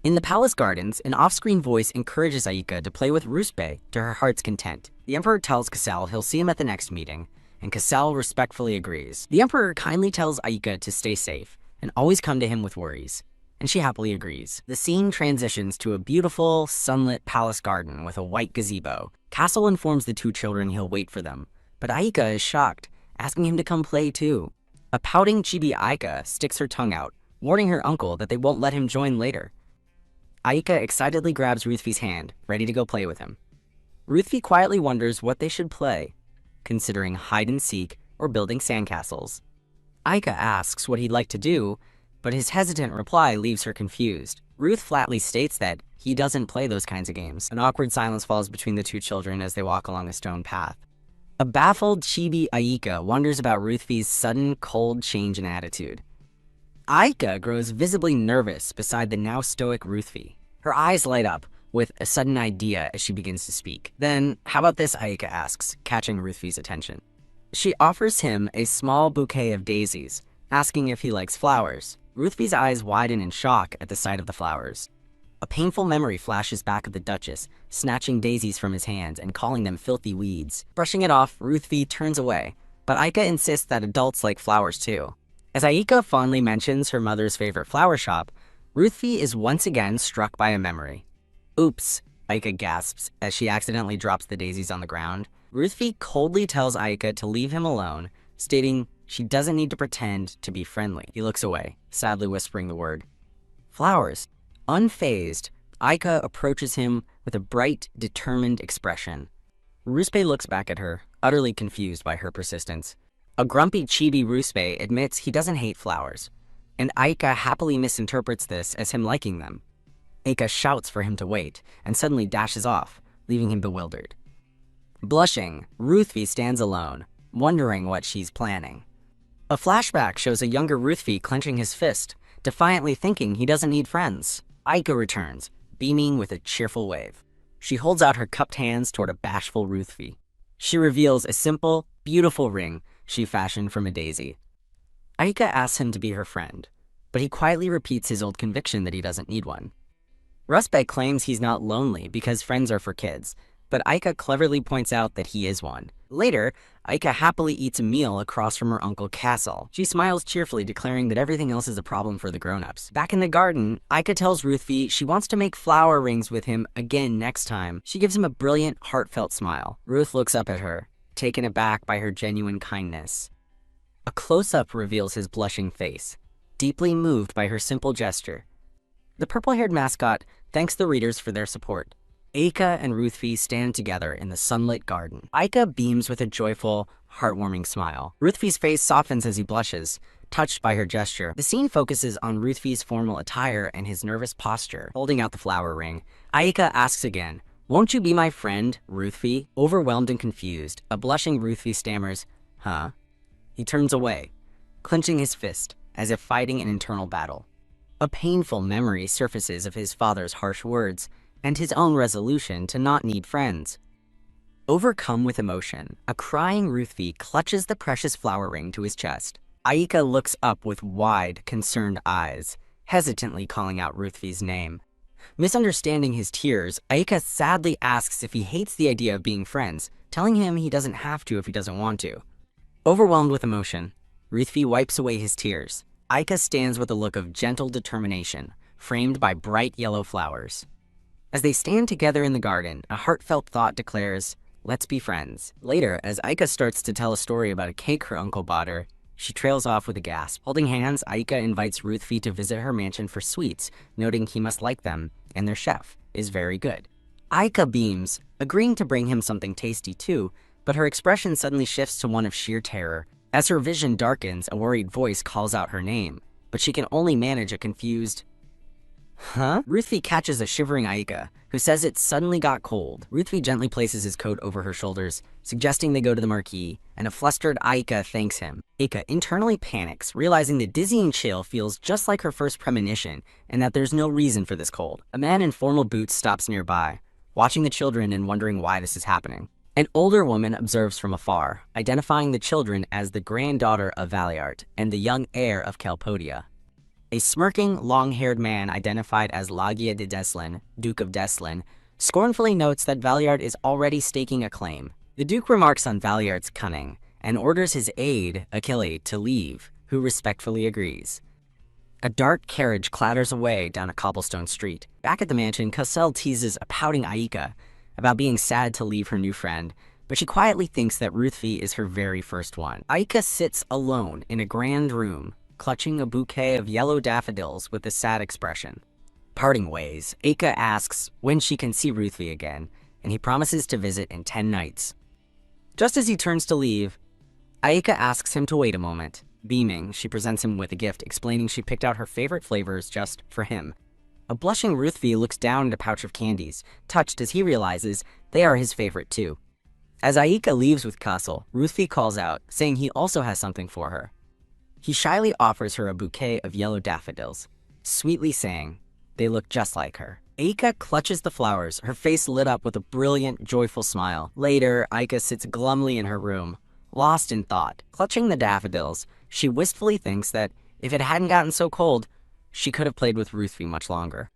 In the palace gardens, an off-screen voice encourages Aika to play with Ruspe to her heart's content. The Emperor tells Cassell he'll see him at the next meeting, and Cassell respectfully agrees. The Emperor kindly tells Aika to stay safe and always come to him with worries, and she happily agrees. The scene transitions to a beautiful, sunlit palace garden with a white gazebo. Cassell informs the 2 children he'll wait for them, but Aika is shocked, asking him to come play too. A pouting chibi Aika sticks her tongue out, warning her uncle that they won't let him join later. Aika excitedly grabs Ruthvi's hand, ready to go play with him. Ruthvi quietly wonders what they should play, considering hide and seek or building sandcastles. Aika asks what he'd like to do, but his hesitant reply leaves her confused. Ruth flatly states that he doesn't play those kinds of games. An awkward silence falls between the 2 children as they walk along a stone path. A baffled chibi Aika wonders about Ruthvi's sudden, cold change in attitude. Aika grows visibly nervous beside the now stoic Ruthvi. Her eyes light up with a sudden idea as she begins to speak. Then, how about this, Aika asks, catching Ruthvi's attention. She offers him a small bouquet of daisies, asking if he likes flowers. Ruthvi's eyes widen in shock at the sight of the flowers. A painful memory flashes back at the Duchess, snatching daisies from his hands and calling them filthy weeds. Brushing it off, Ruthvi turns away, but Aika insists that adults like flowers too. As Aika fondly mentions her mother's favorite flower shop, Ruthvi is once again struck by a memory. Oops, Aika gasps as she accidentally drops the daisies on the ground. Ruthvi coldly tells Aika to leave him alone, stating she doesn't need to pretend to be friendly. He looks away, sadly whispering the word flowers. Unfazed, Aika approaches him with a bright, determined expression. Ruspe looks back at her, utterly confused by her persistence. A grumpy chibi Ruspe admits he doesn't hate flowers, and Aika happily misinterprets this as him liking them. Aika shouts for him to wait, and suddenly dashes off, leaving him bewildered. Blushing, Ruthvi stands alone, wondering what she's planning. A flashback shows a younger Ruthvi clenching his fist, defiantly thinking he doesn't need friends. Aika returns, beaming with a cheerful wave. She holds out her cupped hands toward a bashful Ruthvi. She reveals a simple, beautiful ring she fashioned from a daisy. Aika asks him to be her friend, but he quietly repeats his old conviction that he doesn't need one. Ruspe claims he's not lonely because friends are for kids, but Aika cleverly points out that he is one. Later, Aika happily eats a meal across from her uncle Cassell. She smiles cheerfully, declaring that everything else is a problem for the grown-ups. Back in the garden, Aika tells Ruthvi she wants to make flower rings with him again next time. She gives him a brilliant, heartfelt smile. Ruth looks up at her, taken aback by her genuine kindness. A close-up reveals his blushing face, deeply moved by her simple gesture. The purple-haired mascot thanks the readers for their support. Aika and Ruthvi stand together in the sunlit garden. Aika beams with a joyful, heartwarming smile. Ruthvi's face softens as he blushes, touched by her gesture. The scene focuses on Ruthvi's formal attire and his nervous posture. Holding out the flower ring, Aika asks again, "Won't you be my friend, Ruthvi?" Overwhelmed and confused, a blushing Ruthvi stammers, "Huh?" He turns away, clenching his fist, as if fighting an internal battle. A painful memory surfaces of his father's harsh words, and his own resolution to not need friends. Overcome with emotion, a crying Ruthvi clutches the precious flower ring to his chest. Aika looks up with wide, concerned eyes, hesitantly calling out Ruthvi's name. Misunderstanding his tears, Aika sadly asks if he hates the idea of being friends, telling him he doesn't have to if he doesn't want to. Overwhelmed with emotion, Ruthvi wipes away his tears. Aika stands with a look of gentle determination, framed by bright yellow flowers. As they stand together in the garden, a heartfelt thought declares, "Let's be friends." Later, as Aika starts to tell a story about a cake her uncle bought her, she trails off with a gasp. Holding hands, Aika invites Ruthvi to visit her mansion for sweets, noting he must like them, and their chef is very good. Aika beams, agreeing to bring him something tasty too, but her expression suddenly shifts to one of sheer terror. As her vision darkens, a worried voice calls out her name, but she can only manage a confused, "Huh?" Ruthvi catches a shivering Aika, who says it suddenly got cold. Ruthvi gently places his coat over her shoulders, suggesting they go to the marquee, and a flustered Aika thanks him. Aika internally panics, realizing the dizzying chill feels just like her first premonition, and that there's no reason for this cold. A man in formal boots stops nearby, watching the children and wondering why this is happening. An older woman observes from afar, identifying the children as the granddaughter of Valiart and the young heir of Calpodia. A smirking, long-haired man identified as Lagia de Deslin, Duke of Deslin, scornfully notes that Valiart is already staking a claim. The Duke remarks on Valiart's cunning and orders his aide, Achille, to leave, who respectfully agrees. A dark carriage clatters away down a cobblestone street. Back at the mansion, Cassell teases a pouting Aika about being sad to leave her new friend, but she quietly thinks that Ruthvi is her very first one. Aika sits alone in a grand room, clutching a bouquet of yellow daffodils with a sad expression. Parting ways, Aika asks when she can see Ruthvi again, and he promises to visit in 10 nights. Just as he turns to leave, Aika asks him to wait a moment. Beaming, she presents him with a gift, explaining she picked out her favorite flavors just for him. A blushing Ruthvi looks down at a pouch of candies, touched as he realizes they are his favorite too. As Aika leaves with Cassell, Ruthvi calls out, saying he also has something for her. He shyly offers her a bouquet of yellow daffodils, sweetly saying, they look just like her. Aika clutches the flowers, her face lit up with a brilliant, joyful smile. Later, Aika sits glumly in her room, lost in thought. Clutching the daffodils, she wistfully thinks that if it hadn't gotten so cold, she could have played with Ruthvi much longer.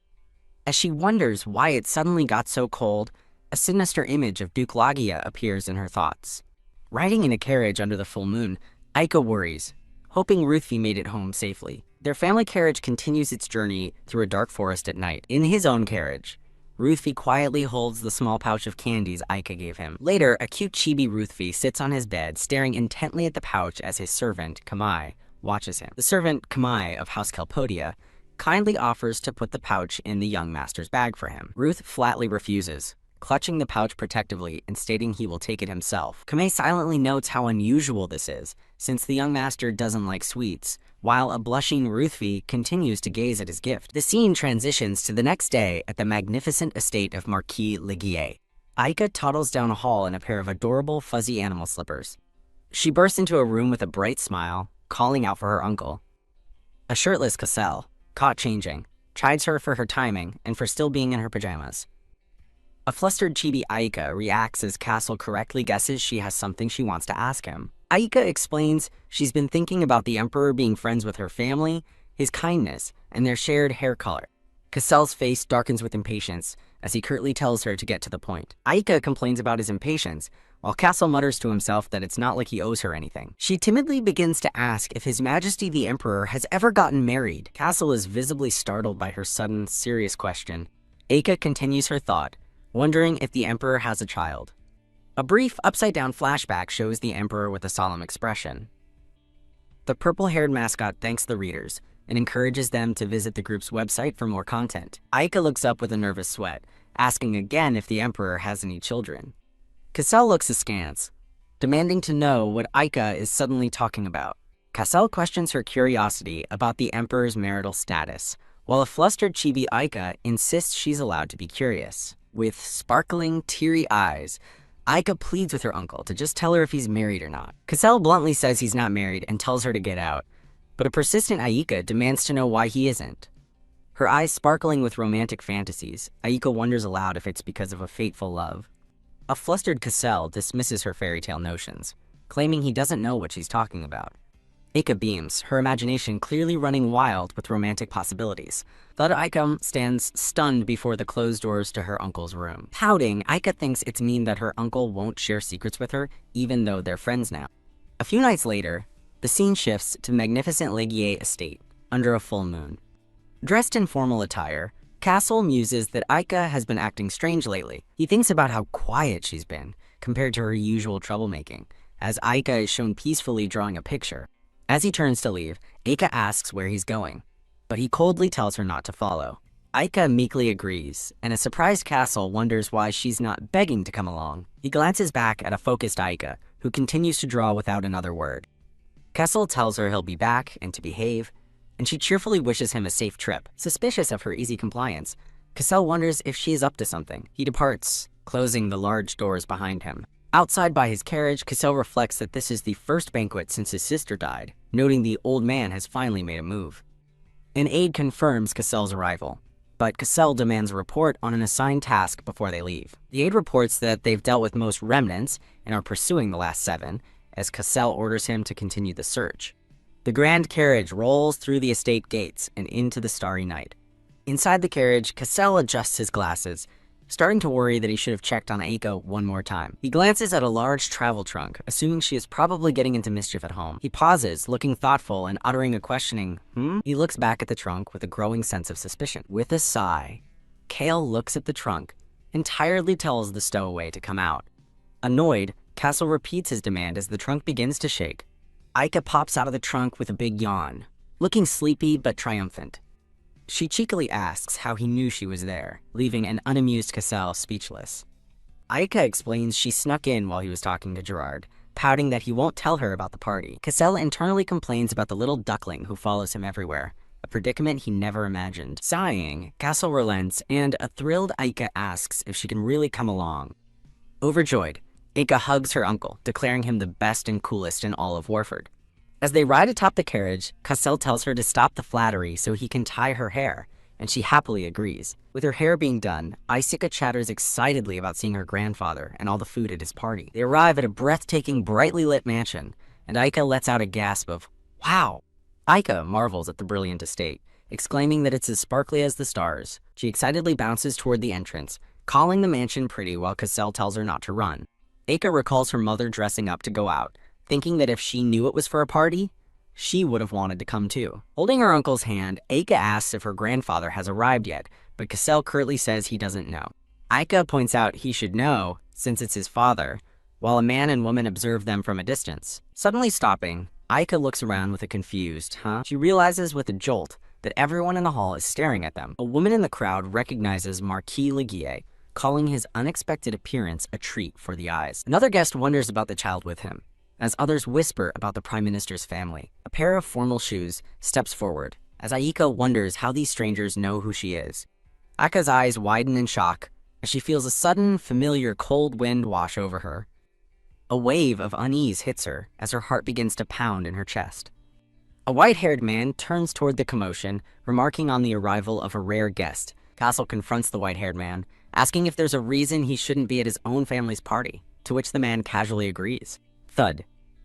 As she wonders why it suddenly got so cold, a sinister image of Duke Lagia appears in her thoughts. Riding in a carriage under the full moon, Aika worries, hoping Ruthvi made it home safely. Their family carriage continues its journey through a dark forest at night. In his own carriage, Ruthvi quietly holds the small pouch of candies Aika gave him. Later, a cute chibi Ruthvi sits on his bed, staring intently at the pouch as his servant, Kamai, watches him. The servant, Kamai of House Calpodia, kindly offers to put the pouch in the young master's bag for him. Ruth flatly refuses, clutching the pouch protectively and stating he will take it himself. Kamai silently notes how unusual this is, since the young master doesn't like sweets, while a blushing Ruthvi continues to gaze at his gift. The scene transitions to the next day at the magnificent estate of Marquis Leguier. Aika toddles down a hall in a pair of adorable fuzzy animal slippers. She bursts into a room with a bright smile, calling out for her uncle. A shirtless Cassell, caught changing, chides her for her timing and for still being in her pajamas. A flustered chibi Aika reacts as Cassell correctly guesses she has something she wants to ask him. Aika explains she's been thinking about the Emperor being friends with her family, his kindness, and their shared hair color. Cassell's face darkens with impatience as he curtly tells her to get to the point. Aika complains about his impatience, while Cassell mutters to himself that it's not like he owes her anything. She timidly begins to ask if His Majesty the Emperor has ever gotten married. Cassell is visibly startled by her sudden, serious question. Aika continues her thought, wondering if the Emperor has a child. A brief, upside-down flashback shows the Emperor with a solemn expression. The purple-haired mascot thanks the readers and encourages them to visit the group's website for more content. Aika looks up with a nervous sweat, asking again if the Emperor has any children. Cassell looks askance, demanding to know what Aika is suddenly talking about. Cassell questions her curiosity about the Emperor's marital status, while a flustered chibi Aika insists she's allowed to be curious. With sparkling, teary eyes, Aika pleads with her uncle to just tell her if he's married or not. Cassell bluntly says he's not married and tells her to get out, but a persistent Aika demands to know why he isn't. Her eyes sparkling with romantic fantasies, Aika wonders aloud if it's because of a fateful love. A flustered Cassell dismisses her fairy tale notions, claiming he doesn't know what she's talking about. Aika beams, her imagination clearly running wild with romantic possibilities. The Aika stands stunned before the closed doors to her uncle's room. Pouting, Aika thinks it's mean that her uncle won't share secrets with her, even though they're friends now. A few nights later, the scene shifts to magnificent Legier estate, under a full moon. Dressed in formal attire, Cassell muses that Aika has been acting strange lately. He thinks about how quiet she's been, compared to her usual troublemaking, as Aika is shown peacefully drawing a picture. As he turns to leave, Aika asks where he's going, but he coldly tells her not to follow. Aika meekly agrees, and a surprised Cassell wonders why she's not begging to come along. He glances back at a focused Aika, who continues to draw without another word. Cassell tells her he'll be back and to behave, and she cheerfully wishes him a safe trip. Suspicious of her easy compliance, Cassell wonders if she is up to something. He departs, closing the large doors behind him. Outside by his carriage, Cassell reflects that this is the first banquet since his sister died, noting the old man has finally made a move. An aide confirms Cassell's arrival, but Cassell demands a report on an assigned task before they leave. The aide reports that they've dealt with most remnants and are pursuing the last 7, as Cassell orders him to continue the search. The grand carriage rolls through the estate gates and into the starry night. Inside the carriage, Cassell adjusts his glasses, starting to worry that he should have checked on Aika one more time. He glances at a large travel trunk, assuming she is probably getting into mischief at home. He pauses, looking thoughtful and uttering a questioning, He looks back at the trunk with a growing sense of suspicion. With a sigh, Kale looks at the trunk and tiredly tells the stowaway to come out. Annoyed, Cassell repeats his demand as the trunk begins to shake. Aika pops out of the trunk with a big yawn, looking sleepy but triumphant. She cheekily asks how he knew she was there, leaving an unamused Cassell speechless. Aika explains she snuck in while he was talking to Gerard, pouting that he won't tell her about the party. Cassell internally complains about the little duckling who follows him everywhere, a predicament he never imagined. Sighing, Cassell relents, and a thrilled Aika asks if she can really come along. Overjoyed, Aika hugs her uncle, declaring him the best and coolest in all of Warford. As they ride atop the carriage, Cassell tells her to stop the flattery so he can tie her hair, and she happily agrees. With her hair being done, Aika chatters excitedly about seeing her grandfather and all the food at his party. They arrive at a breathtaking, brightly lit mansion, and Aika lets out a gasp of, "Wow!" Aika marvels at the brilliant estate, exclaiming that it's as sparkly as the stars. She excitedly bounces toward the entrance, calling the mansion pretty while Cassell tells her not to run. Aika recalls her mother dressing up to go out, thinking that if she knew it was for a party, she would have wanted to come too. Holding her uncle's hand, Aika asks if her grandfather has arrived yet, but Cassell curtly says he doesn't know. Aika points out he should know, since it's his father, while a man and woman observe them from a distance. Suddenly stopping, Aika looks around with a confused, She realizes with a jolt that everyone in the hall is staring at them. A woman in the crowd recognizes Marquis Legier, calling his unexpected appearance a treat for the eyes. Another guest wonders about the child with him, as others whisper about the Prime Minister's family. A pair of formal shoes steps forward, as Aika wonders how these strangers know who she is. Aika's eyes widen in shock as she feels a sudden, familiar cold wind wash over her. A wave of unease hits her as her heart begins to pound in her chest. A white-haired man turns toward the commotion, remarking on the arrival of a rare guest. Cassell confronts the white-haired man, asking if there's a reason he shouldn't be at his own family's party, to which the man casually agrees. Thud.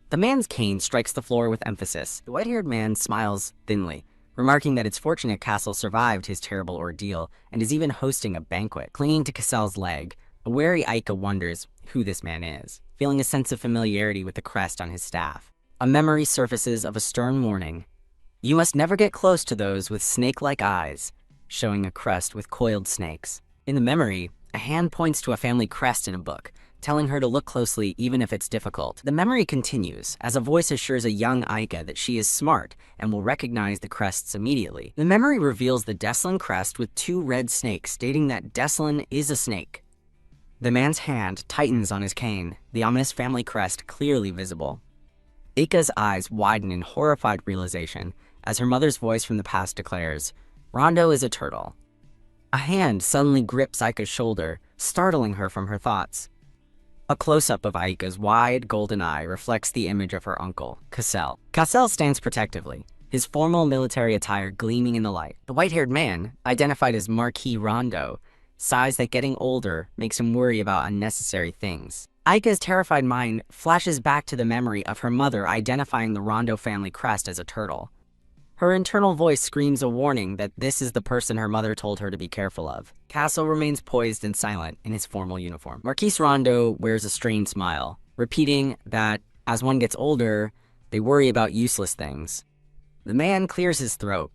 The man's cane strikes the floor with emphasis. The white-haired man smiles thinly, remarking that it's fortunate Cassell survived his terrible ordeal and is even hosting a banquet. Clinging to Cassell's leg, A wary Aika wonders who this man is, feeling a sense of familiarity with the crest on his staff. A memory surfaces of a stern warning. You must never get close to those with snake-like eyes, showing a crest with coiled snakes. In the memory, a hand points to a family crest in a book, telling her to look closely even if it's difficult. The memory continues as a voice assures a young Aika that she is smart and will recognize the crests immediately. The memory reveals the Deslin crest with 2 red snakes, stating that Deslin is a snake. The man's hand tightens on his cane, the ominous family crest clearly visible. Aika's eyes widen in horrified realization as her mother's voice from the past declares, "Rondo is a turtle." A hand suddenly grips Aika's shoulder, startling her from her thoughts. A close-up of Aika's wide golden eye reflects the image of her uncle, Cassell. Cassell stands protectively, his formal military attire gleaming in the light. The white-haired man, identified as Marquis Rondo, sighs that getting older makes him worry about unnecessary things. Aika's terrified mind flashes back to the memory of her mother identifying the Rondo family crest as a turtle. Her internal voice screams a warning that this is the person her mother told her to be careful of. Cassell remains poised and silent in his formal uniform. Marquis Rondo wears a strained smile, repeating that as one gets older, they worry about useless things. The man clears his throat,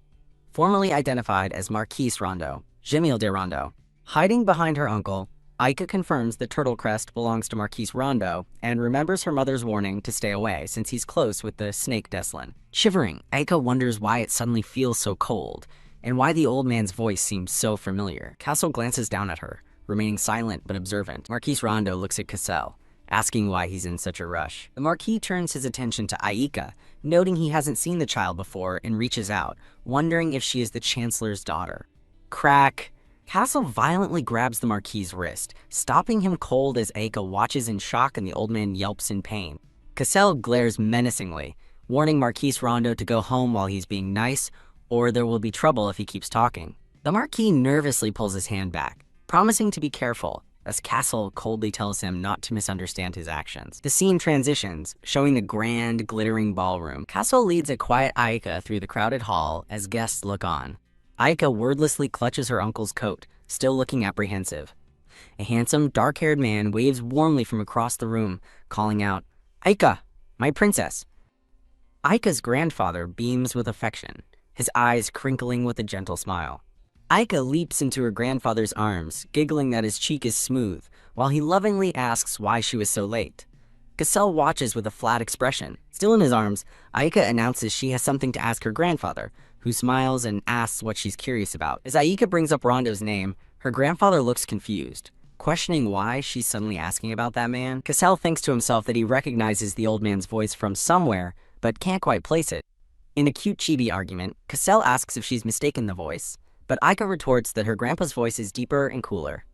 formally identified as Marquis Rondo, Jamil de Rondo. Hiding behind her uncle, Aika confirms the turtle crest belongs to Marquis Rondo and remembers her mother's warning to stay away since he's close with the snake Deslin. Shivering, Aika wonders why it suddenly feels so cold and why the old man's voice seems so familiar. Cassell glances down at her, remaining silent but observant. Marquis Rondo looks at Cassell, asking why he's in such a rush. The Marquis turns his attention to Aika, noting he hasn't seen the child before and reaches out, wondering if she is the Chancellor's daughter. Crack! Cassell violently grabs the Marquis's wrist, stopping him cold as Aika watches in shock and the old man yelps in pain. Cassell glares menacingly, warning Marquis Rondo to go home while he's being nice, or there will be trouble if he keeps talking. The Marquis nervously pulls his hand back, promising to be careful, as Cassell coldly tells him not to misunderstand his actions. The scene transitions, showing the grand, glittering ballroom. Cassell leads a quiet Aika through the crowded hall as guests look on. Aika wordlessly clutches her uncle's coat, still looking apprehensive. A handsome, dark-haired man waves warmly from across the room, calling out, "Aika, my princess." Aika's grandfather beams with affection, his eyes crinkling with a gentle smile. Aika leaps into her grandfather's arms, giggling that his cheek is smooth, while he lovingly asks why she was so late. Cassell watches with a flat expression. Still in his arms, Aika announces she has something to ask her grandfather, who smiles and asks what she's curious about. As Aika brings up Rondo's name, her grandfather looks confused, questioning why she's suddenly asking about that man. Cassell thinks to himself that he recognizes the old man's voice from somewhere, but can't quite place it. In a cute chibi argument, Cassell asks if she's mistaken the voice, but Aika retorts that her grandpa's voice is deeper and cooler.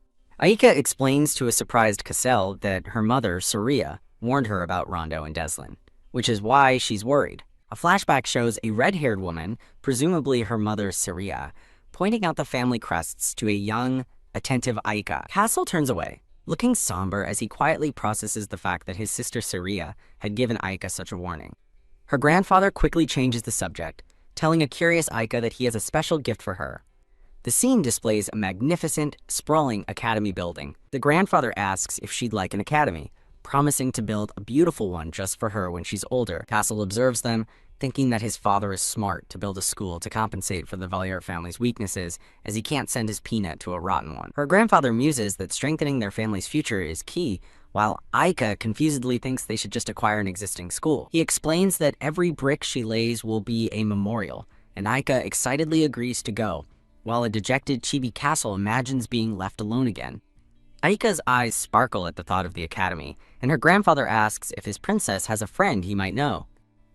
Aika explains to a surprised Cassell that her mother, Surya, warned her about Rondo and Deslin, which is why she's worried. A flashback shows a red-haired woman, presumably her mother Surya, pointing out the family crests to a young, attentive Aika. Cassell turns away, looking somber as he quietly processes the fact that his sister Surya had given Aika such a warning. Her grandfather quickly changes the subject, telling a curious Aika that he has a special gift for her. The scene displays a magnificent, sprawling academy building. The grandfather asks if she'd like an academy, promising to build a beautiful one just for her when she's older. Cassell observes them, thinking that his father is smart to build a school to compensate for the Valier family's weaknesses, as he can't send his peanut to a rotten one. Her grandfather muses that strengthening their family's future is key, while Aika confusedly thinks they should just acquire an existing school. He explains that every brick she lays will be a memorial, and Aika excitedly agrees to go, while a dejected Chibi Cassell imagines being left alone again. Aika's eyes sparkle at the thought of the academy, and her grandfather asks if his princess has a friend he might know.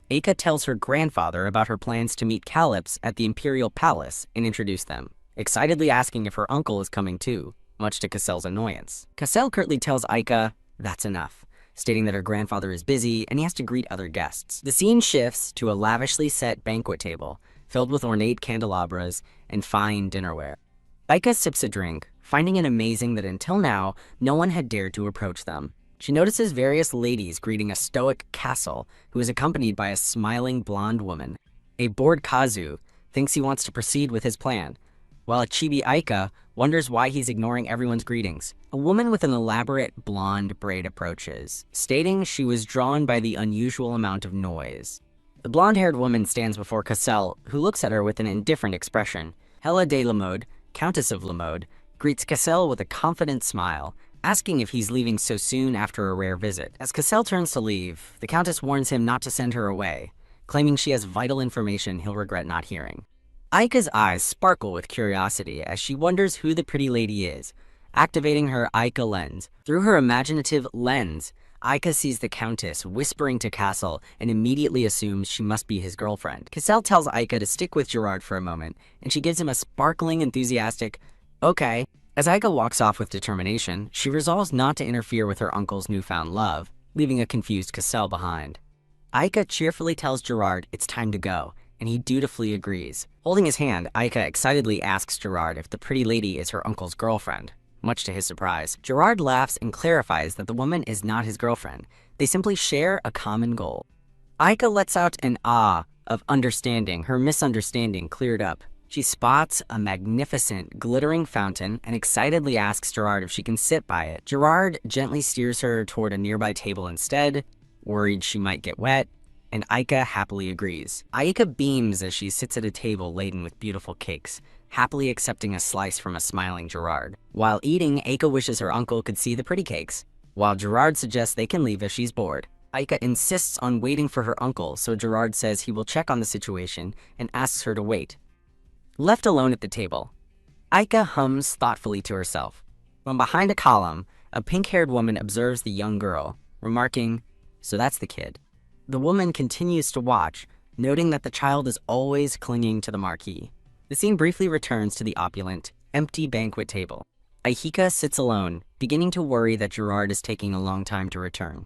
Aika tells her grandfather about her plans to meet Calyps at the Imperial Palace and introduce them, excitedly asking if her uncle is coming too, much to Cassell's annoyance. Cassell curtly tells Aika that's enough, stating that her grandfather is busy and he has to greet other guests. The scene shifts to a lavishly set banquet table, filled with ornate candelabras and fine dinnerware. Aika sips a drink, finding it amazing that until now, no one had dared to approach them. She notices various ladies greeting a stoic Cassell, who is accompanied by a smiling blonde woman. A bored Kazu thinks he wants to proceed with his plan, while a chibi Aika wonders why he's ignoring everyone's greetings. A woman with an elaborate blonde braid approaches, stating she was drawn by the unusual amount of noise. The blonde-haired woman stands before Cassell, who looks at her with an indifferent expression. Hela de Lamode, Countess of Lamode, greets Cassell with a confident smile, asking if he's leaving so soon after a rare visit. As Cassell turns to leave, the Countess warns him not to send her away, claiming she has vital information he'll regret not hearing. Aika's eyes sparkle with curiosity as she wonders who the pretty lady is, activating her Aika lens. Through her imaginative lens, Aika sees the Countess whispering to Cassell and immediately assumes she must be his girlfriend. Cassell tells Aika to stick with Gerard for a moment, and she gives him a sparkling, enthusiastic, "Okay." As Aika walks off with determination, she resolves not to interfere with her uncle's newfound love, leaving a confused Cassell behind. Aika cheerfully tells Gerard it's time to go, and he dutifully agrees. Holding his hand, Aika excitedly asks Gerard if the pretty lady is her uncle's girlfriend. Much to his surprise, Gerard laughs and clarifies that the woman is not his girlfriend. They simply share a common goal. Aika lets out an ah of understanding, her misunderstanding cleared up. She spots a magnificent, glittering fountain and excitedly asks Gerard if she can sit by it. Gerard gently steers her toward a nearby table instead, worried she might get wet, and Aika happily agrees. Aika beams as she sits at a table laden with beautiful cakes, happily accepting a slice from a smiling Gerard. While eating, Aika wishes her uncle could see the pretty cakes, while Gerard suggests they can leave if she's bored. Aika insists on waiting for her uncle, so Gerard says he will check on the situation and asks her to wait. Left alone at the table, Aika hums thoughtfully to herself. From behind a column, a pink-haired woman observes the young girl, remarking, "So that's the kid." The woman continues to watch, noting that the child is always clinging to the marquee. The scene briefly returns to the opulent, empty banquet table. Aika sits alone, beginning to worry that Gerard is taking a long time to return.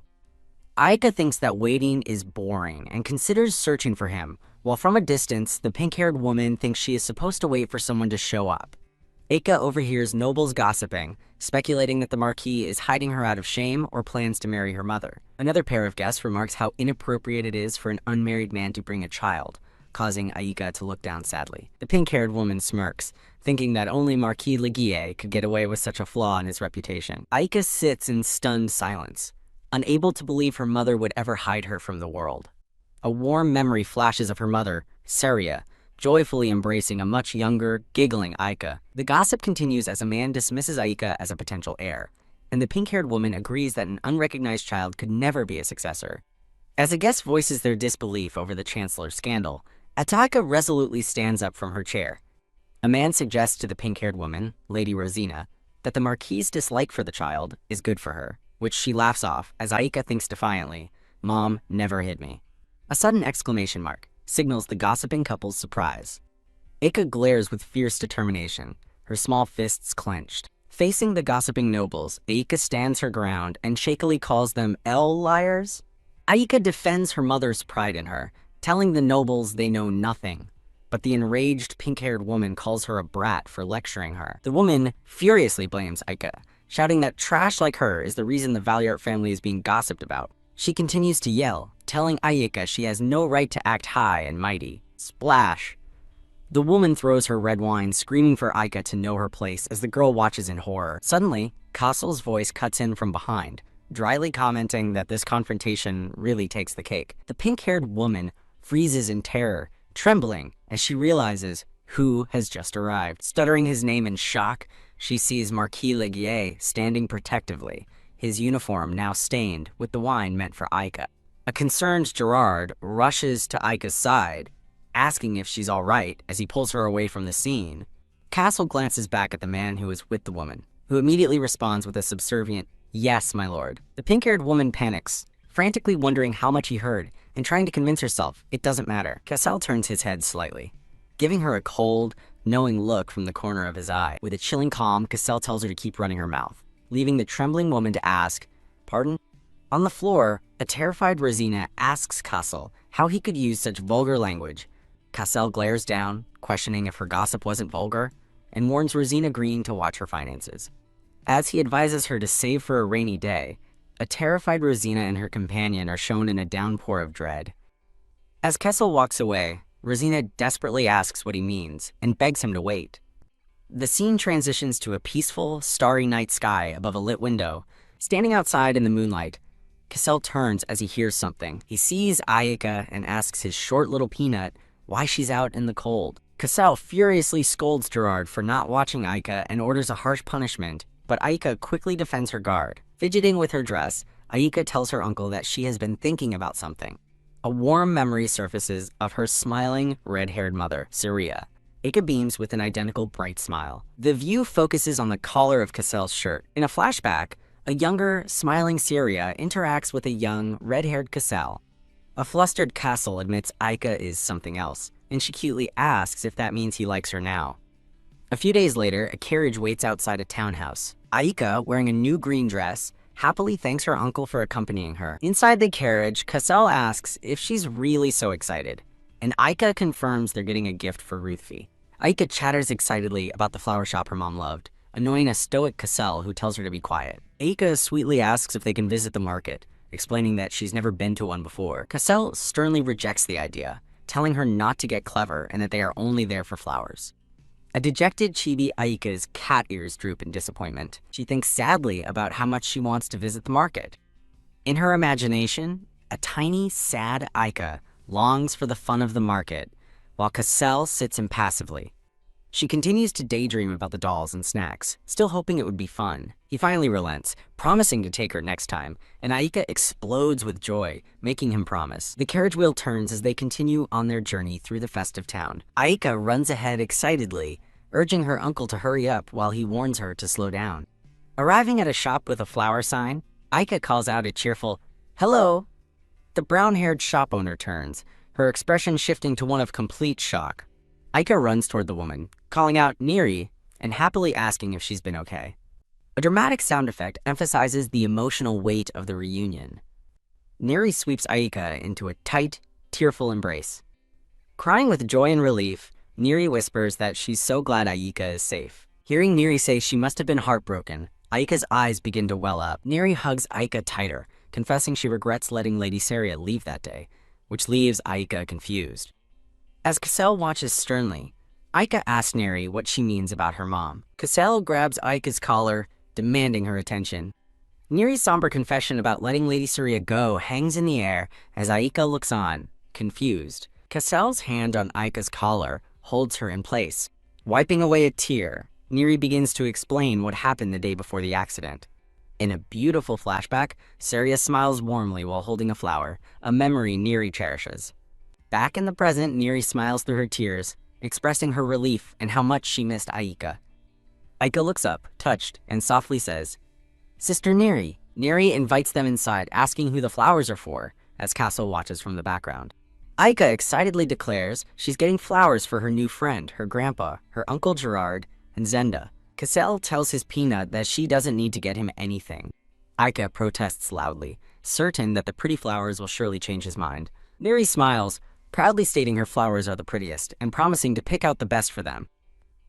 Aika thinks that waiting is boring and considers searching for him, while from a distance, the pink-haired woman thinks she is supposed to wait for someone to show up. Aika overhears nobles gossiping, speculating that the Marquis is hiding her out of shame or plans to marry her mother. Another pair of guests remarks how inappropriate it is for an unmarried man to bring a child, causing Aika to look down sadly. The pink-haired woman smirks, thinking that only Marquis Leguier could get away with such a flaw in his reputation. Aika sits in stunned silence, unable to believe her mother would ever hide her from the world. A warm memory flashes of her mother, Saria, joyfully embracing a much younger, giggling Aika. The gossip continues as a man dismisses Aika as a potential heir, and the pink-haired woman agrees that an unrecognized child could never be a successor. As a guest voices their disbelief over the Chancellor's scandal, Aika resolutely stands up from her chair. A man suggests to the pink-haired woman, Lady Rosina, that the Marquis's dislike for the child is good for her, which she laughs off as Aika thinks defiantly, "Mom never hid me." A sudden exclamation mark signals the gossiping couple's surprise. Aika glares with fierce determination, her small fists clenched. Facing the gossiping nobles, Aika stands her ground and shakily calls them liars. Aika defends her mother's pride in her, telling the nobles they know nothing, but the enraged pink-haired woman calls her a brat for lecturing her. The woman furiously blames Aika, shouting that trash like her is the reason the Valiart family is being gossiped about. She continues to yell, telling Aika she has no right to act high and mighty. Splash! The woman throws her red wine, screaming for Aika to know her place as the girl watches in horror. Suddenly, Cassell's voice cuts in from behind, dryly commenting that this confrontation really takes the cake. The pink-haired woman freezes in terror, trembling as she realizes who has just arrived. Stuttering his name in shock, she sees Marquis Leguier standing protectively, his uniform now stained with the wine meant for Aika. A concerned Gerard rushes to Aika's side, asking if she's all right as he pulls her away from the scene. Cassell glances back at the man who is with the woman, who immediately responds with a subservient, "Yes, my lord." The pink-haired woman panics, frantically wondering how much he heard and trying to convince herself it doesn't matter. Cassell turns his head slightly, giving her a cold, knowing look from the corner of his eye. With a chilling calm, Cassell tells her to keep running her mouth, leaving the trembling woman to ask, "Pardon?" On the floor, a terrified Rosina asks Cassell how he could use such vulgar language. Cassell glares down, questioning if her gossip wasn't vulgar, and warns Rosina Green to watch her finances. As he advises her to save for a rainy day, a terrified Rosina and her companion are shown in a downpour of dread. As Cassell walks away, Rosina desperately asks what he means and begs him to wait. The scene transitions to a peaceful, starry night sky above a lit window. Standing outside in the moonlight, Cassell turns as he hears something. He sees Aika and asks his short little peanut why she's out in the cold. Cassell furiously scolds Gerard for not watching Aika and orders a harsh punishment, but Aika quickly defends her guard. Fidgeting with her dress, Aika tells her uncle that she has been thinking about something. A warm memory surfaces of her smiling, red-haired mother, Syria. Aika beams with an identical bright smile. The view focuses on the collar of Cassell's shirt. In a flashback, a younger, smiling Syria interacts with a young, red-haired Cassell. A flustered Cassell admits Aika is something else, and she cutely asks if that means he likes her now. A few days later, a carriage waits outside a townhouse. Aika, wearing a new green dress, happily thanks her uncle for accompanying her. Inside the carriage, Cassell asks if she's really so excited, and Aika confirms they're getting a gift for Ruthvi. Aika chatters excitedly about the flower shop her mom loved, annoying a stoic Cassell who tells her to be quiet. Aika sweetly asks if they can visit the market, explaining that she's never been to one before. Cassell sternly rejects the idea, telling her not to get clever and that they are only there for flowers. A dejected chibi Aika's cat ears droop in disappointment. She thinks sadly about how much she wants to visit the market. In her imagination, a tiny, sad Aika longs for the fun of the market, while Cassell sits impassively. She continues to daydream about the dolls and snacks, still hoping it would be fun. He finally relents, promising to take her next time, and Aika explodes with joy, making him promise. The carriage wheel turns as they continue on their journey through the festive town. Aika runs ahead excitedly, urging her uncle to hurry up while he warns her to slow down. Arriving at a shop with a flower sign, Aika calls out a cheerful, "Hello!" The brown-haired shop owner turns, her expression shifting to one of complete shock. Aika runs toward the woman, calling out Neri and happily asking if she's been okay. A dramatic sound effect emphasizes the emotional weight of the reunion. Neri sweeps Aika into a tight, tearful embrace. Crying with joy and relief, Neri whispers that she's so glad Aika is safe. Hearing Neri say she must have been heartbroken, Aika's eyes begin to well up. Neri hugs Aika tighter, confessing she regrets letting Lady Saria leave that day, which leaves Aika confused. As Cassell watches sternly, Aika asks Neri what she means about her mom. Cassell grabs Aika's collar, demanding her attention. Neri's somber confession about letting Lady Saria go hangs in the air as Aika looks on, confused. Cassell's hand on Aika's collar holds her in place. Wiping away a tear, Neri begins to explain what happened the day before the accident. In a beautiful flashback, Saria smiles warmly while holding a flower, a memory Neri cherishes. Back in the present, Neri smiles through her tears, expressing her relief and how much she missed Aika. Aika looks up, touched, and softly says, "Sister Neri." Neri invites them inside, asking who the flowers are for, as Cassell watches from the background. Aika excitedly declares she's getting flowers for her new friend, her grandpa, her uncle Gerard, and Zenda. Cassell tells his peanut that she doesn't need to get him anything. Aika protests loudly, certain that the pretty flowers will surely change his mind. Neri smiles, proudly stating her flowers are the prettiest and promising to pick out the best for them.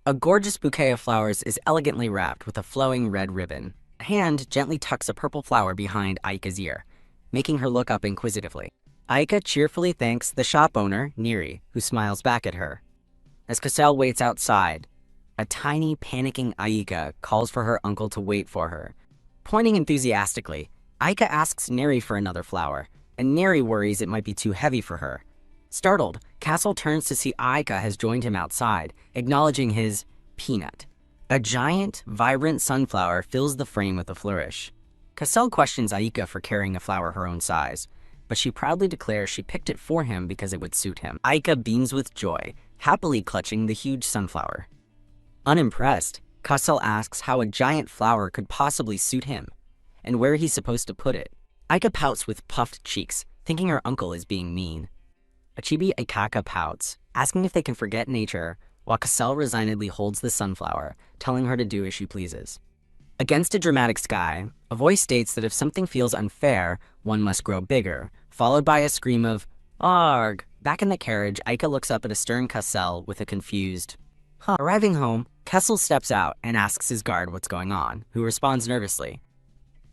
A gorgeous bouquet of flowers is elegantly wrapped with a flowing red ribbon. A hand gently tucks a purple flower behind Aika's ear, making her look up inquisitively. Aika cheerfully thanks the shop owner, Neri, who smiles back at her. As Cassell waits outside, a tiny, panicking Aika calls for her uncle to wait for her. Pointing enthusiastically, Aika asks Neri for another flower, and Neri worries it might be too heavy for her. Startled, Cassell turns to see Aika has joined him outside, acknowledging his peanut. A giant, vibrant sunflower fills the frame with a flourish. Cassell questions Aika for carrying a flower her own size, but she proudly declares she picked it for him because it would suit him. Aika beams with joy, happily clutching the huge sunflower. Unimpressed, Cassell asks how a giant flower could possibly suit him, and where he's supposed to put it. Aika pouts with puffed cheeks, thinking her uncle is being mean. A chibi Aikaka pouts, asking if they can forget nature, while Cassell resignedly holds the sunflower, telling her to do as she pleases. Against a dramatic sky, a voice states that if something feels unfair, one must grow bigger, followed by a scream of, "Arg!" Back in the carriage, Aika looks up at a stern Cassell with a confused, "Huh." Arriving home, Cassell steps out and asks his guard what's going on, who responds nervously.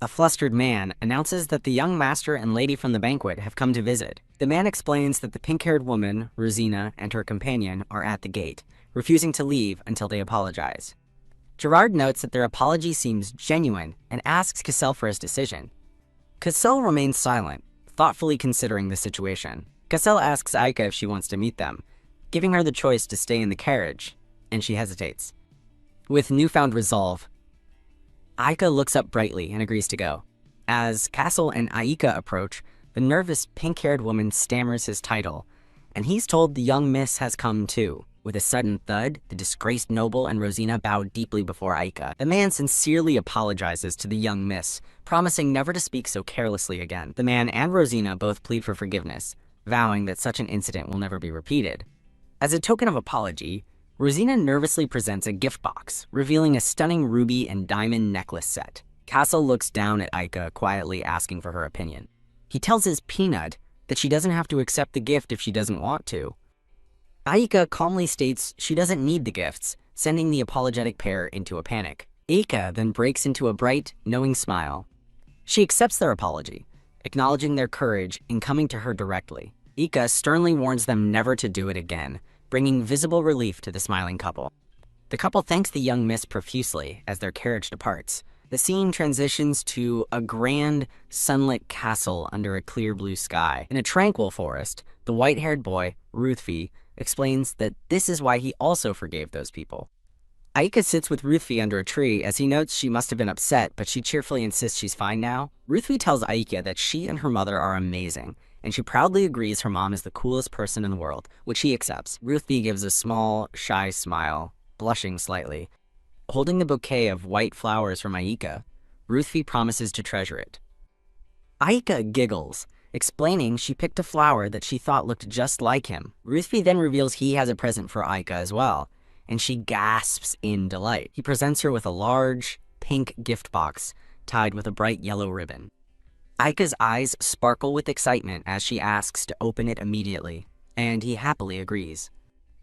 A flustered man announces that the young master and lady from the banquet have come to visit. The man explains that the pink-haired woman, Rosina, and her companion are at the gate, refusing to leave until they apologize. Gerard notes that their apology seems genuine and asks Cassell for his decision. Cassell remains silent, thoughtfully considering the situation. Cassell asks Aika if she wants to meet them, giving her the choice to stay in the carriage, and she hesitates. With newfound resolve, Aika looks up brightly and agrees to go. As Cassell and Aika approach, the nervous pink-haired woman stammers his title, and he's told the young miss has come too. With a sudden thud, the disgraced noble and Rosina bow deeply before Aika. The man sincerely apologizes to the young miss, promising never to speak so carelessly again. The man and Rosina both plead for forgiveness, vowing that such an incident will never be repeated. As a token of apology, Rosina nervously presents a gift box, revealing a stunning ruby and diamond necklace set. Cassell looks down at Aika, quietly asking for her opinion. He tells his peanut that she doesn't have to accept the gift if she doesn't want to. Aika calmly states she doesn't need the gifts, sending the apologetic pair into a panic. Aika then breaks into a bright, knowing smile. She accepts their apology, acknowledging their courage in coming to her directly. Aika sternly warns them never to do it again, bringing visible relief to the smiling couple. The couple thanks the young miss profusely as their carriage departs. The scene transitions to a grand, sunlit castle under a clear blue sky. In a tranquil forest, the white-haired boy, Ruthvi, explains that this is why he also forgave those people. Aika sits with Ruthvi under a tree as he notes she must have been upset, but she cheerfully insists she's fine now. Ruthvi tells Aika that she and her mother are amazing, and she proudly agrees her mom is the coolest person in the world, which he accepts. Ruthvi gives a small, shy smile, blushing slightly. Holding the bouquet of white flowers from Aika, Ruthvi promises to treasure it. Aika giggles, explaining she picked a flower that she thought looked just like him. Ruthvi then reveals he has a present for Aika as well, and she gasps in delight. He presents her with a large, pink gift box tied with a bright yellow ribbon. Aika's eyes sparkle with excitement as she asks to open it immediately, and he happily agrees.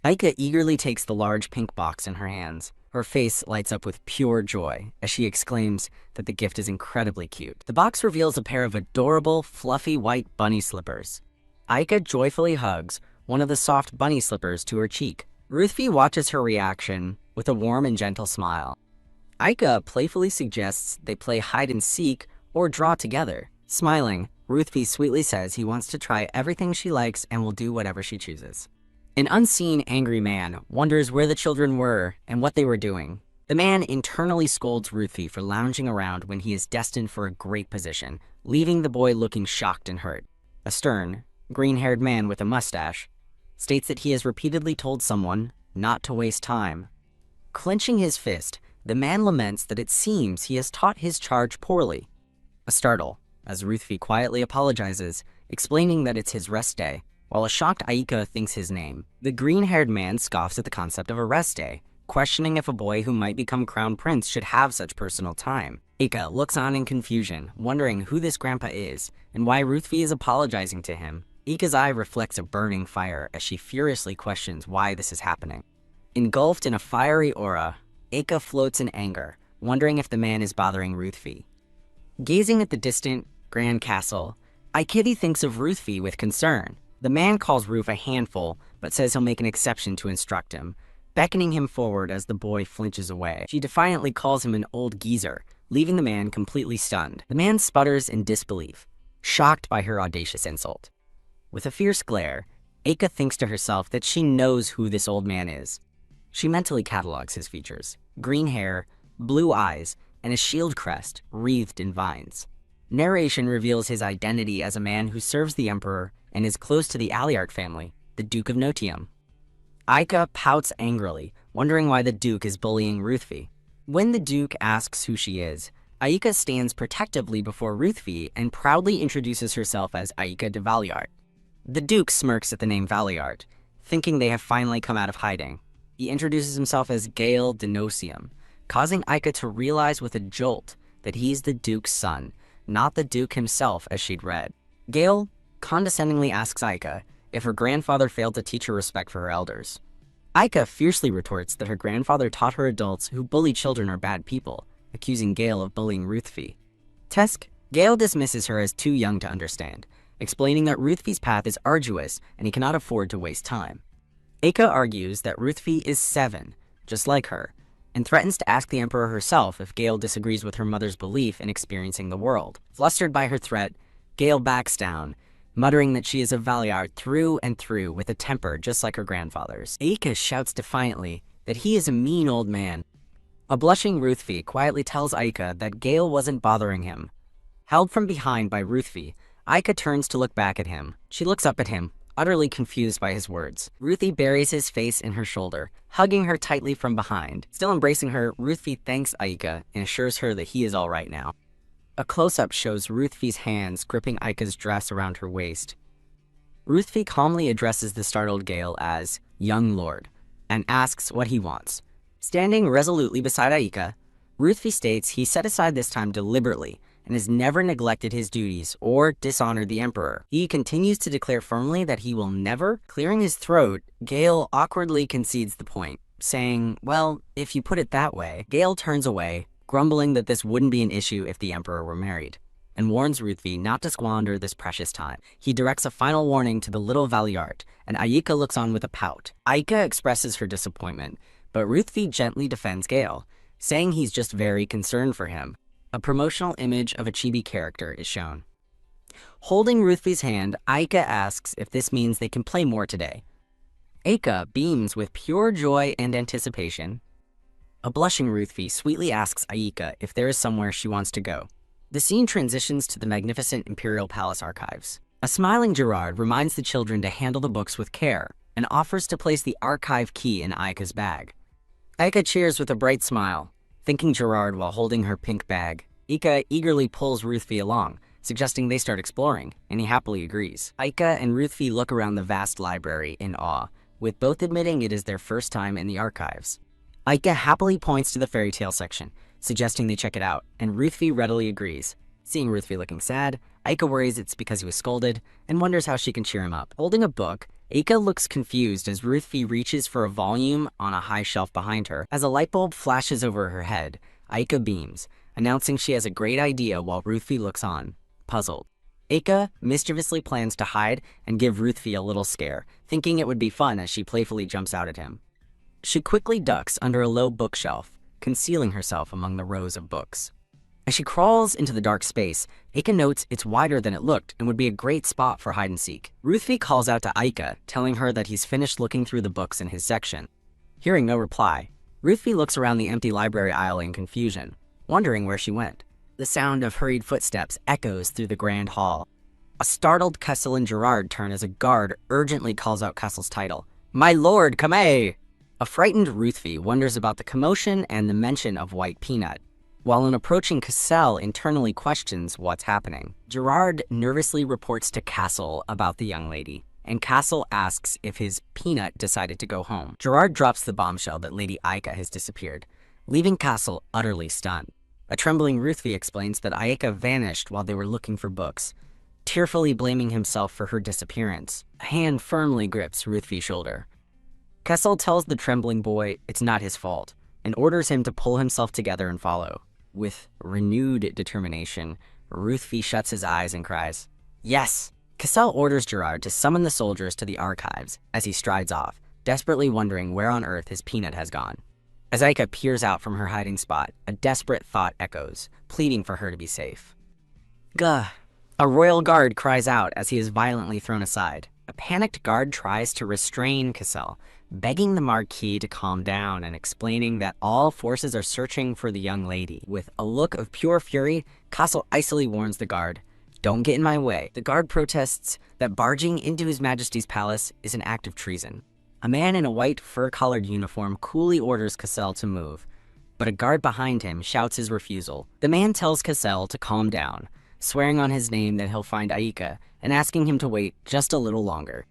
Aika eagerly takes the large pink box in her hands. Her face lights up with pure joy as she exclaims that the gift is incredibly cute. The box reveals a pair of adorable, fluffy white bunny slippers. Aika joyfully hugs one of the soft bunny slippers to her cheek. Ruthvi watches her reaction with a warm and gentle smile. Aika playfully suggests they play hide-and-seek or draw together. Smiling, Ruthvi sweetly says he wants to try everything she likes and will do whatever she chooses. An unseen angry man wonders where the children were and what they were doing. The man internally scolds Ruthvi for lounging around when he is destined for a great position, leaving the boy looking shocked and hurt. A stern, green-haired man with a mustache states that he has repeatedly told someone not to waste time. Clenching his fist, the man laments that it seems he has taught his charge poorly. A startle, as Ruthvi quietly apologizes, explaining that it's his rest day, while a shocked Aika thinks his name. The green-haired man scoffs at the concept of a rest day, questioning if a boy who might become crown prince should have such personal time. Aika looks on in confusion, wondering who this grandpa is and why Ruthvi is apologizing to him. Aika's eye reflects a burning fire as she furiously questions why this is happening. Engulfed in a fiery aura, Aika floats in anger, wondering if the man is bothering Ruthvi. Gazing at the distant, grand castle, Aika thinks of Ruthvi with concern. The man calls Ruth a handful, but says he'll make an exception to instruct him, beckoning him forward as the boy flinches away. She defiantly calls him an old geezer, leaving the man completely stunned. The man sputters in disbelief, shocked by her audacious insult. With a fierce glare, Aika thinks to herself that she knows who this old man is. She mentally catalogs his features: green hair, blue eyes, and a shield crest wreathed in vines. Narration reveals his identity as a man who serves the emperor and is close to the Alliart family, the Duke of Notium. Aika pouts angrily, wondering why the Duke is bullying Ruthvi. When the Duke asks who she is, Aika stands protectively before Ruthvi and proudly introduces herself as Aika de Valiart. The Duke smirks at the name Valiart, thinking they have finally come out of hiding. He introduces himself as Gale de Nocium, causing Aika to realize with a jolt that he's the Duke's son, not the Duke himself as she'd read. Gale condescendingly asks Aika if her grandfather failed to teach her respect for her elders. Aika fiercely retorts that her grandfather taught her adults who bully children are bad people, accusing Gale of bullying Ruthvi. Tesk, Gale dismisses her as too young to understand, explaining that Ruthvi's path is arduous and he cannot afford to waste time. Aika argues that Ruthvi is 7, just like her, and threatens to ask the Emperor herself if Gale disagrees with her mother's belief in experiencing the world. Flustered by her threat, Gale backs down, muttering that she is a Valeyard through and through with a temper just like her grandfather's. Aika shouts defiantly that he is a mean old man. A blushing Ruthvi quietly tells Aika that Gale wasn't bothering him. Held from behind by Ruthvi, Aika turns to look back at him. She looks up at him, utterly confused by his words. Ruthie buries his face in her shoulder, hugging her tightly from behind. Still embracing her, Ruthvi thanks Aika and assures her that he is all right now. A close-up shows Ruthvi's hands gripping Aika's dress around her waist. Ruthvi calmly addresses the startled Gale as young lord and asks what he wants. Standing resolutely beside Aika, Ruthvi states he set aside this time deliberately and has never neglected his duties or dishonored the Emperor. He continues to declare firmly that he will never. Clearing his throat, Gale awkwardly concedes the point, saying, well, if you put it that way. Gale turns away, grumbling that this wouldn't be an issue if the Emperor were married, and warns Ruthvi not to squander this precious time. He directs a final warning to the little Valeyard, and Aika looks on with a pout. Aika expresses her disappointment, but Ruthvi gently defends Gale, saying he's just very concerned for him. A promotional image of a chibi character is shown. Holding Ruthvi's hand, Aika asks if this means they can play more today. Aika beams with pure joy and anticipation. A blushing Ruthvi sweetly asks Aika if there is somewhere she wants to go. The scene transitions to the magnificent Imperial Palace archives. A smiling Gerard reminds the children to handle the books with care and offers to place the archive key in Aika's bag. Aika cheers with a bright smile, thanking Gerard while holding her pink bag. Aika eagerly pulls Ruthvi along, suggesting they start exploring, and he happily agrees. Aika and Ruthvi look around the vast library in awe, with both admitting it is their first time in the archives. Aika happily points to the fairy tale section, suggesting they check it out, and Ruthvi readily agrees. Seeing Ruthvi looking sad, Aika worries it's because he was scolded, and wonders how she can cheer him up. Holding a book, Aika looks confused as Ruthvi reaches for a volume on a high shelf behind her. As a light bulb flashes over her head, Aika beams, announcing she has a great idea while Ruthvi looks on, puzzled. Aika mischievously plans to hide and give Ruthvi a little scare, thinking it would be fun as she playfully jumps out at him. She quickly ducks under a low bookshelf, concealing herself among the rows of books. As she crawls into the dark space, Aika notes it's wider than it looked and would be a great spot for hide-and-seek. Ruthvi calls out to Aika, telling her that he's finished looking through the books in his section. Hearing no reply, Ruthvi looks around the empty library aisle in confusion, wondering where she went. The sound of hurried footsteps echoes through the grand hall. A startled Cassell and Gerard turn as a guard urgently calls out Cassell's title. "My lord, come A!" A frightened Ruthvi wonders about the commotion and the mention of White Peanut, while an approaching Cassell internally questions what's happening. Gerard nervously reports to Cassell about the young lady, and Cassell asks if his Peanut decided to go home. Gerard drops the bombshell that Lady Aika has disappeared, leaving Cassell utterly stunned. A trembling Ruthvi explains that Aika vanished while they were looking for books, tearfully blaming himself for her disappearance. A hand firmly grips Ruthvi's shoulder. Cassell tells the trembling boy it's not his fault, and orders him to pull himself together and follow. With renewed determination, Ruthvi shuts his eyes and cries, "Yes!" Cassell orders Gerard to summon the soldiers to the archives as he strides off, desperately wondering where on earth his Peanut has gone. As Aika peers out from her hiding spot, a desperate thought echoes, pleading for her to be safe. Gah! A royal guard cries out as he is violently thrown aside. A panicked guard tries to restrain Cassell, begging the Marquis to calm down and explaining that all forces are searching for the young lady. With a look of pure fury, Cassell icily warns the guard, "Don't get in my way." The guard protests that barging into His Majesty's palace is an act of treason. A man in a white fur-collared uniform coolly orders Cassell to move, but a guard behind him shouts his refusal. The man tells Cassell to calm down, swearing on his name that he'll find Aika and asking him to wait just a little longer.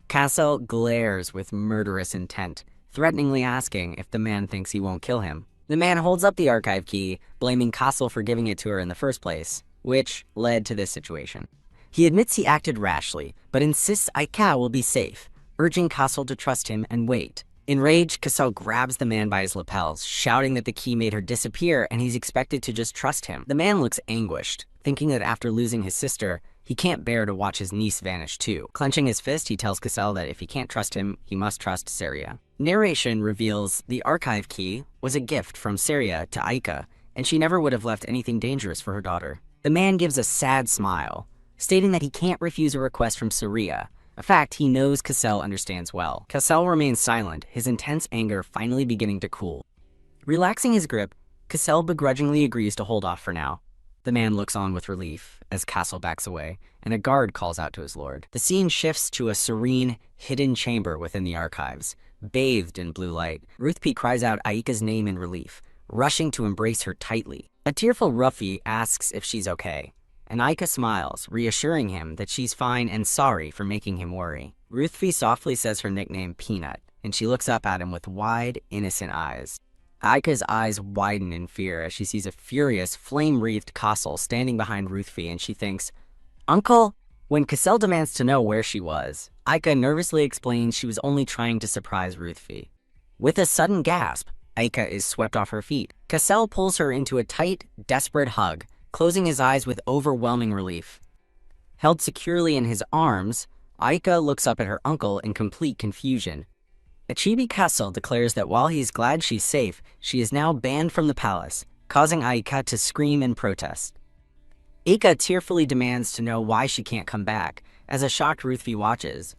Cassell glares with murderous intent, threateningly asking if the man thinks he won't kill him. The man holds up the archive key, blaming Cassell for giving it to her in the first place, which led to this situation. He admits he acted rashly, but insists Aika will be safe, urging Cassell to trust him and wait. Enraged, Cassell grabs the man by his lapels, shouting that the key made her disappear and he's expected to just trust him. The man looks anguished, thinking that after losing his sister, He can't bear to watch his niece vanish too. Clenching his fist, he tells Cassell that if he can't trust him, he must trust Saria. Narration reveals the archive key was a gift from Saria to Aika, and she never would have left anything dangerous for her daughter. The man gives a sad smile, stating that he can't refuse a request from Saria, a fact he knows Cassell understands well. Cassell remains silent, his intense anger finally beginning to cool. Relaxing his grip, Cassell begrudgingly agrees to hold off for now. The man looks on with relief as Cassell backs away, and a guard calls out to his lord. The scene shifts to a serene, hidden chamber within the archives, bathed in blue light. Ruthven cries out Aika's name in relief, rushing to embrace her tightly. A tearful Ruffy asks if she's okay, and Aika smiles, reassuring him that she's fine and sorry for making him worry. Ruthven softly says her nickname Peanut, and she looks up at him with wide, innocent eyes. Aika's eyes widen in fear as she sees a furious, flame-wreathed Cassell standing behind Ruthven, and she thinks, "Uncle?" When Cassell demands to know where she was, Aika nervously explains she was only trying to surprise Ruthven. With a sudden gasp, Aika is swept off her feet. Cassell pulls her into a tight, desperate hug, closing his eyes with overwhelming relief. Held securely in his arms, Aika looks up at her uncle in complete confusion. Achibi Cassell declares that while he is glad she's safe, she is now banned from the palace, causing Aika to scream in protest. Aika tearfully demands to know why she can't come back, as a shocked Ruthven watches.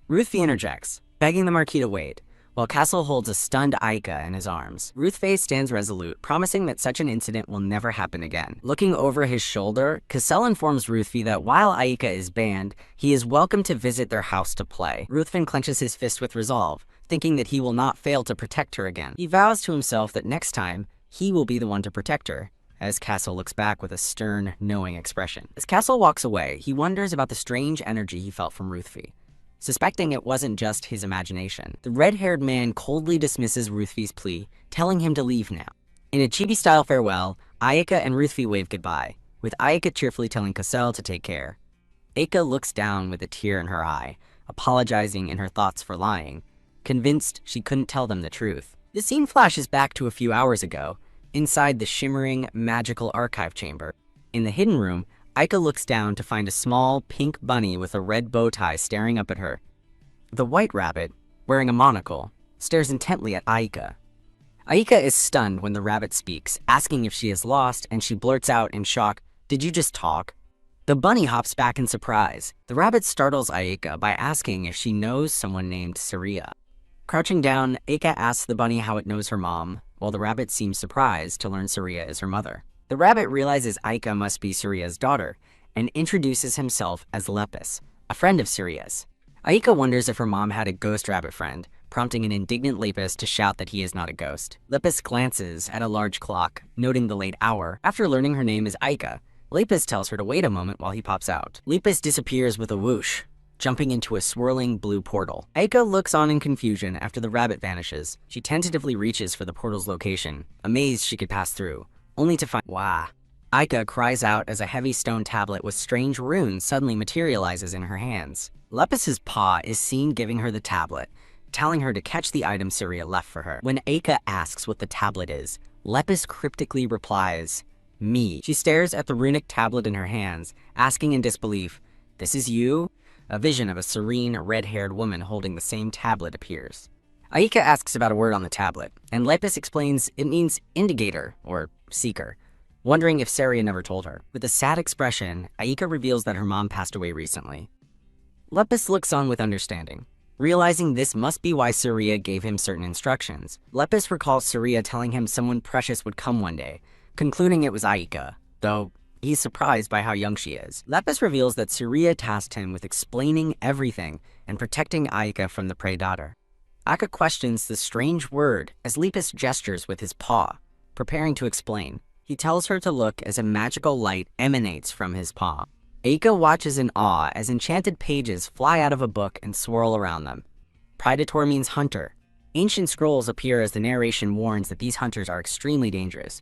Ruthven interjects, begging the Marquis to wait, while Cassell holds a stunned Aika in his arms. Ruthven stands resolute, promising that such an incident will never happen again. Looking over his shoulder, Cassell informs Ruthven that while Aika is banned, he is welcome to visit their house to play. Ruthven clenches his fist with resolve, thinking that he will not fail to protect her again. He vows to himself that next time, he will be the one to protect her, as Cassell looks back with a stern, knowing expression. As Cassell walks away, he wonders about the strange energy he felt from Ruthven, suspecting it wasn't just his imagination. The red-haired man coldly dismisses Ruthven's plea, telling him to leave now. In a chibi-style farewell, Aika and Ruthven wave goodbye, with Aika cheerfully telling Cassell to take care. Aika looks down with a tear in her eye, apologizing in her thoughts for lying, convinced she couldn't tell them the truth. The scene flashes back to a few hours ago, inside the shimmering, magical archive chamber. In the hidden room, Aika looks down to find a small, pink bunny with a red bow tie staring up at her. The white rabbit, wearing a monocle, stares intently at Aika. Aika is stunned when the rabbit speaks, asking if she is lost, and she blurts out in shock, "Did you just talk?" The bunny hops back in surprise. The rabbit startles Aika by asking if she knows someone named Saria. Crouching down, Aika asks the bunny how it knows her mom, while the rabbit seems surprised to learn Saria is her mother. The rabbit realizes Aika must be Saria's daughter, and introduces himself as Lepus, a friend of Saria's. Aika wonders if her mom had a ghost rabbit friend, prompting an indignant Lepus to shout that he is not a ghost. Lepus glances at a large clock, noting the late hour. After learning her name is Aika, Lepus tells her to wait a moment while he pops out. Lepus disappears with a whoosh, jumping into a swirling blue portal. Aika looks on in confusion after the rabbit vanishes. She tentatively reaches for the portal's location, amazed she could pass through, only to find Wah. Aika cries out as a heavy stone tablet with strange runes suddenly materializes in her hands. Lepus's paw is seen giving her the tablet, telling her to catch the item Saria left for her. When Aika asks what the tablet is, Lepus cryptically replies, "Me." She stares at the runic tablet in her hands, asking in disbelief, "This is you?" A vision of a serene, red-haired woman holding the same tablet appears. Aika asks about a word on the tablet, and Lepus explains it means indicator, or seeker, wondering if Saria never told her. With a sad expression, Aika reveals that her mom passed away recently. Lepus looks on with understanding, realizing this must be why Saria gave him certain instructions. Lepus recalls Saria telling him someone precious would come one day, concluding it was Aika, though he's surprised by how young she is. Lepus reveals that Saria tasked him with explaining everything and protecting Aika from the prey daughter. Aika questions the strange word as Lepus gestures with his paw, preparing to explain. He tells her to look as a magical light emanates from his paw. Aika watches in awe as enchanted pages fly out of a book and swirl around them. Predator means hunter. Ancient scrolls appear as the narration warns that these hunters are extremely dangerous.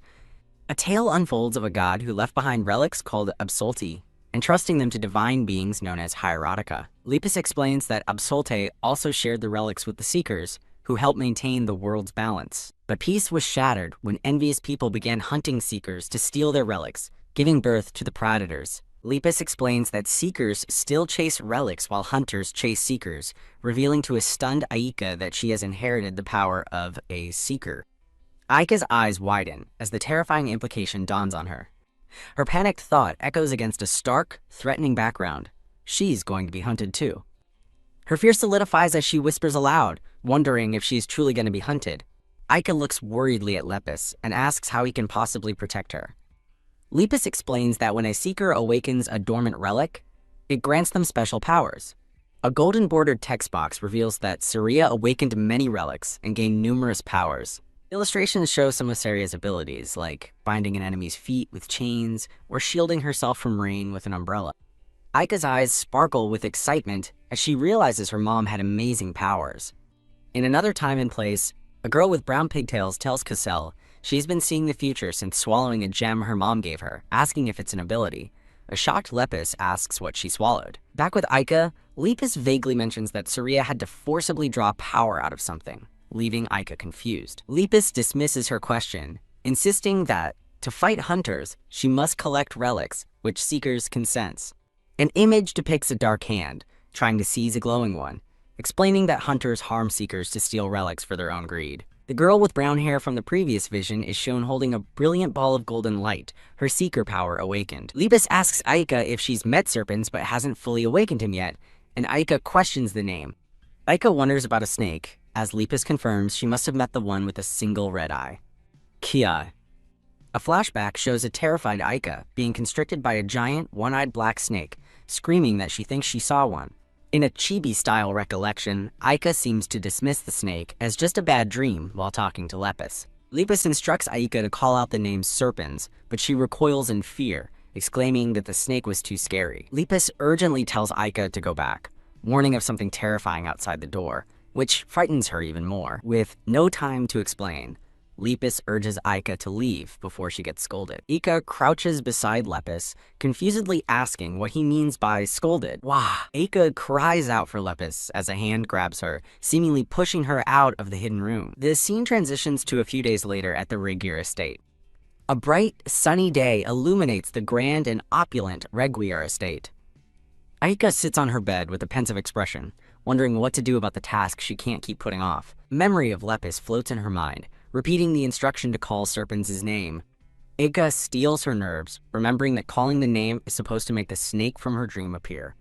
A tale unfolds of a god who left behind relics called Absolti, entrusting them to divine beings known as Hierotica. Lepus explains that Absolte also shared the relics with the Seekers, who helped maintain the world's balance. But peace was shattered when envious people began hunting Seekers to steal their relics, giving birth to the Predators. Lepus explains that seekers still chase relics while hunters chase seekers, revealing to a stunned Aika that she has inherited the power of a seeker. Aika's eyes widen as the terrifying implication dawns on her. Her panicked thought echoes against a stark, threatening background. She's going to be hunted too. Her fear solidifies as she whispers aloud, wondering if she's truly going to be hunted. Aika looks worriedly at Lepus and asks how he can possibly protect her. Lepus explains that when a seeker awakens a dormant relic, it grants them special powers. A golden-bordered text box reveals that Saria awakened many relics and gained numerous powers. Illustrations show some of Saria's abilities, like binding an enemy's feet with chains or shielding herself from rain with an umbrella. Aika's eyes sparkle with excitement as she realizes her mom had amazing powers. In another time and place, a girl with brown pigtails tells Cassell she's been seeing the future since swallowing a gem her mom gave her, asking if it's an ability. A shocked Lepus asks what she swallowed. Back with Aika, Lepus vaguely mentions that Saria had to forcibly draw power out of something, leaving Aika confused. Lepus dismisses her question, insisting that, to fight hunters, she must collect relics, which seekers can sense. An image depicts a dark hand, trying to seize a glowing one, explaining that hunters harm seekers to steal relics for their own greed. The girl with brown hair from the previous vision is shown holding a brilliant ball of golden light, her seeker power awakened. Lepus asks Aika if she's met Serpens but hasn't fully awakened him yet, and Aika questions the name. Aika wonders about a snake, as Lepus confirms she must have met the one with a single red eye. Kia. A flashback shows a terrified Aika being constricted by a giant, one-eyed black snake, screaming that she thinks she saw one. In a chibi-style recollection, Aika seems to dismiss the snake as just a bad dream while talking to Lepus. Lepus instructs Aika to call out the name Serpens, but she recoils in fear, exclaiming that the snake was too scary. Lepus urgently tells Aika to go back, warning of something terrifying outside the door, which frightens her even more. With no time to explain, Lepus urges Aika to leave before she gets scolded. Aika crouches beside Lepus, confusedly asking what he means by scolded. Wah! Aika cries out for Lepus as a hand grabs her, seemingly pushing her out of the hidden room. The scene transitions to a few days later at the Regier estate. A bright, sunny day illuminates the grand and opulent Regier estate. Aika sits on her bed with a pensive expression, wondering what to do about the task she can't keep putting off. Memory of Lepus floats in her mind, repeating the instruction to call Serpens' name. Aika steels her nerves, remembering that calling the name is supposed to make the snake from her dream appear.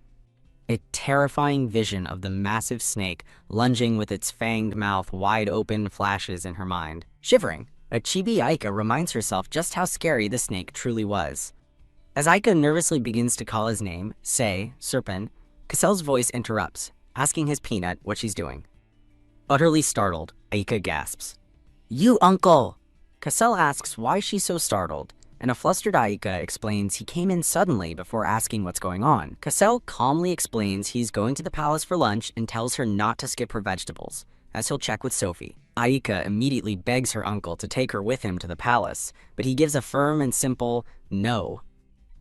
A terrifying vision of the massive snake lunging with its fanged mouth wide open flashes in her mind. Shivering, a chibi Aika reminds herself just how scary the snake truly was. As Aika nervously begins to call his name, say, Serpent, Cassell's voice interrupts, asking his peanut what she's doing. Utterly startled, Aika gasps. You, uncle! Cassell asks why she's so startled, and a flustered Aika explains he came in suddenly before asking what's going on. Cassell calmly explains he's going to the palace for lunch and tells her not to skip her vegetables, as he'll check with Sophie. Aika immediately begs her uncle to take her with him to the palace, but he gives a firm and simple no.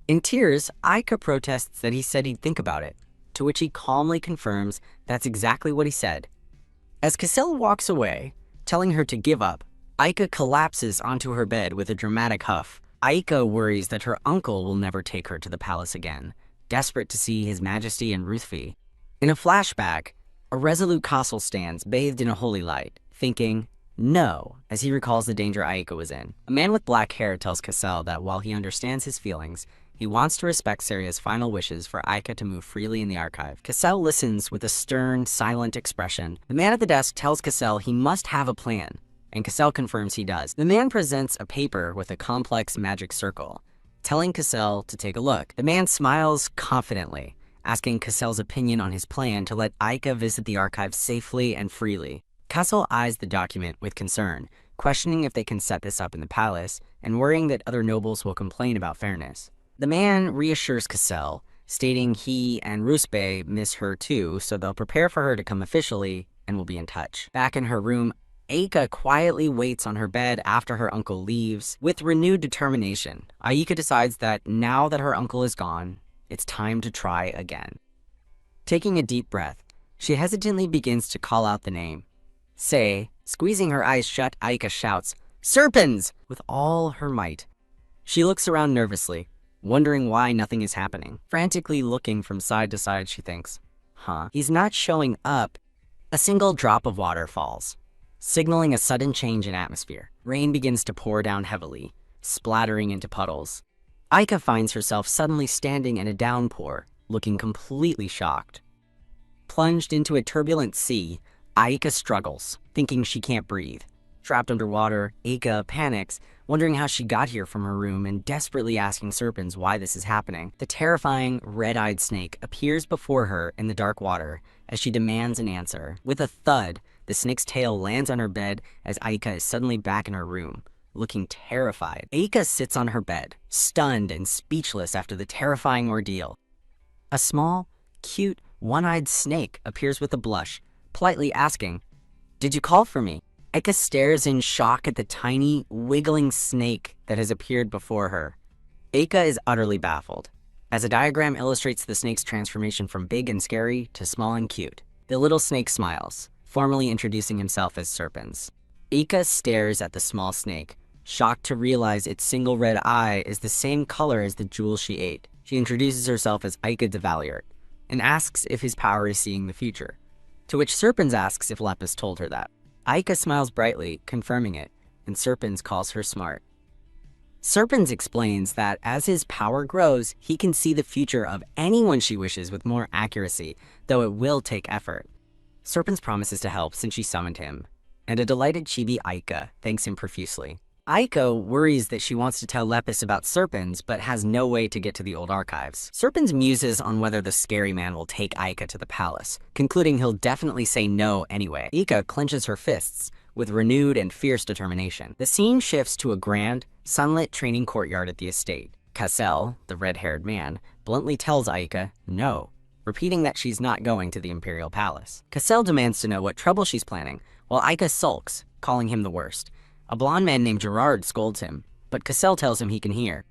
In tears, Aika protests that he said he'd think about it, to which he calmly confirms that's exactly what he said. As Cassell walks away, telling her to give up, Aika collapses onto her bed with a dramatic huff. Aika worries that her uncle will never take her to the palace again, desperate to see His Majesty and Ruthvi. In a flashback, a resolute Cassell stands bathed in a holy light, thinking, no, as he recalls the danger Aika was in. A man with black hair tells Cassell that while he understands his feelings, he wants to respect Saria's final wishes for Aika to move freely in the archive. Cassell listens with a stern, silent expression. The man at the desk tells Cassell he must have a plan, and Cassell confirms he does. The man presents a paper with a complex magic circle, telling Cassell to take a look. The man smiles confidently, asking Cassell's opinion on his plan to let Aika visit the archive safely and freely. Cassell eyes the document with concern, questioning if they can set this up in the palace, and worrying that other nobles will complain about fairness. The man reassures Cassell, stating he and Rusbe miss her too, so they'll prepare for her to come officially and will be in touch. Back in her room, Aika quietly waits on her bed after her uncle leaves. With renewed determination, Aika decides that now that her uncle is gone, it's time to try again. Taking a deep breath, she hesitantly begins to call out the name. Say, squeezing her eyes shut, Aika shouts, Serpens! With all her might. She looks around nervously, wondering why nothing is happening. Frantically looking from side to side, she thinks, he's not showing up. A single drop of water falls, signaling a sudden change in atmosphere. Rain begins to pour down heavily, splattering into puddles. Aika finds herself suddenly standing in a downpour, looking completely shocked. Plunged into a turbulent sea, Aika struggles, thinking she can't breathe. Trapped underwater, Aika panics, wondering how she got here from her room and desperately asking Serpens why this is happening. The terrifying, red-eyed snake appears before her in the dark water as she demands an answer. With a thud, the snake's tail lands on her bed as Aika is suddenly back in her room, looking terrified. Aika sits on her bed, stunned and speechless after the terrifying ordeal. A small, cute, one-eyed snake appears with a blush, politely asking, "Did you call for me?" Aika stares in shock at the tiny, wiggling snake that has appeared before her. Aika is utterly baffled, as a diagram illustrates the snake's transformation from big and scary to small and cute. The little snake smiles, formally introducing himself as Serpens. Aika stares at the small snake, shocked to realize its single red eye is the same color as the jewel she ate. She introduces herself as Aika de Valiert, and asks if his power is seeing the future, to which Serpens asks if Lepus told her that. Aika smiles brightly, confirming it, and Serpens calls her smart. Serpens explains that as his power grows, he can see the future of anyone she wishes with more accuracy, though it will take effort. Serpens promises to help since she summoned him, and a delighted chibi Aika thanks him profusely. Aika worries that she wants to tell Lepus about Serpens, but has no way to get to the old archives. Serpens muses on whether the scary man will take Aika to the palace, concluding he'll definitely say no anyway. Aika clenches her fists with renewed and fierce determination. The scene shifts to a grand, sunlit training courtyard at the estate. Cassell, the red-haired man, bluntly tells Aika no, repeating that she's not going to the Imperial palace. Cassell demands to know what trouble she's planning, while Aika sulks, calling him the worst. A blonde man named Gerard scolds him, but Cassell tells him he can hear.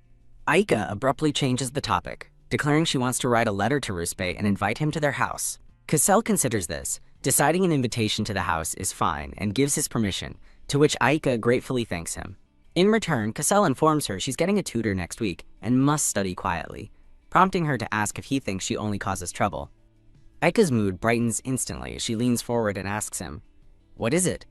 Aika abruptly changes the topic, declaring she wants to write a letter to Ruspe and invite him to their house. Cassell considers this, deciding an invitation to the house is fine and gives his permission, to which Aika gratefully thanks him. In return, Cassell informs her she's getting a tutor next week and must study quietly, prompting her to ask if he thinks she only causes trouble. Aika's mood brightens instantly as she leans forward and asks him, "What is it?"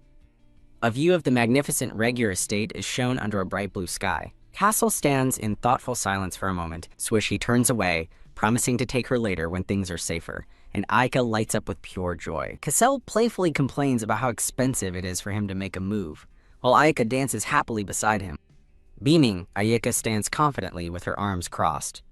A view of the magnificent Regier estate is shown under a bright blue sky. Cassell stands in thoughtful silence for a moment, swish he turns away, promising to take her later when things are safer, and Aika lights up with pure joy. Cassell playfully complains about how expensive it is for him to make a move, while Aika dances happily beside him. Beaming, Aika stands confidently with her arms crossed.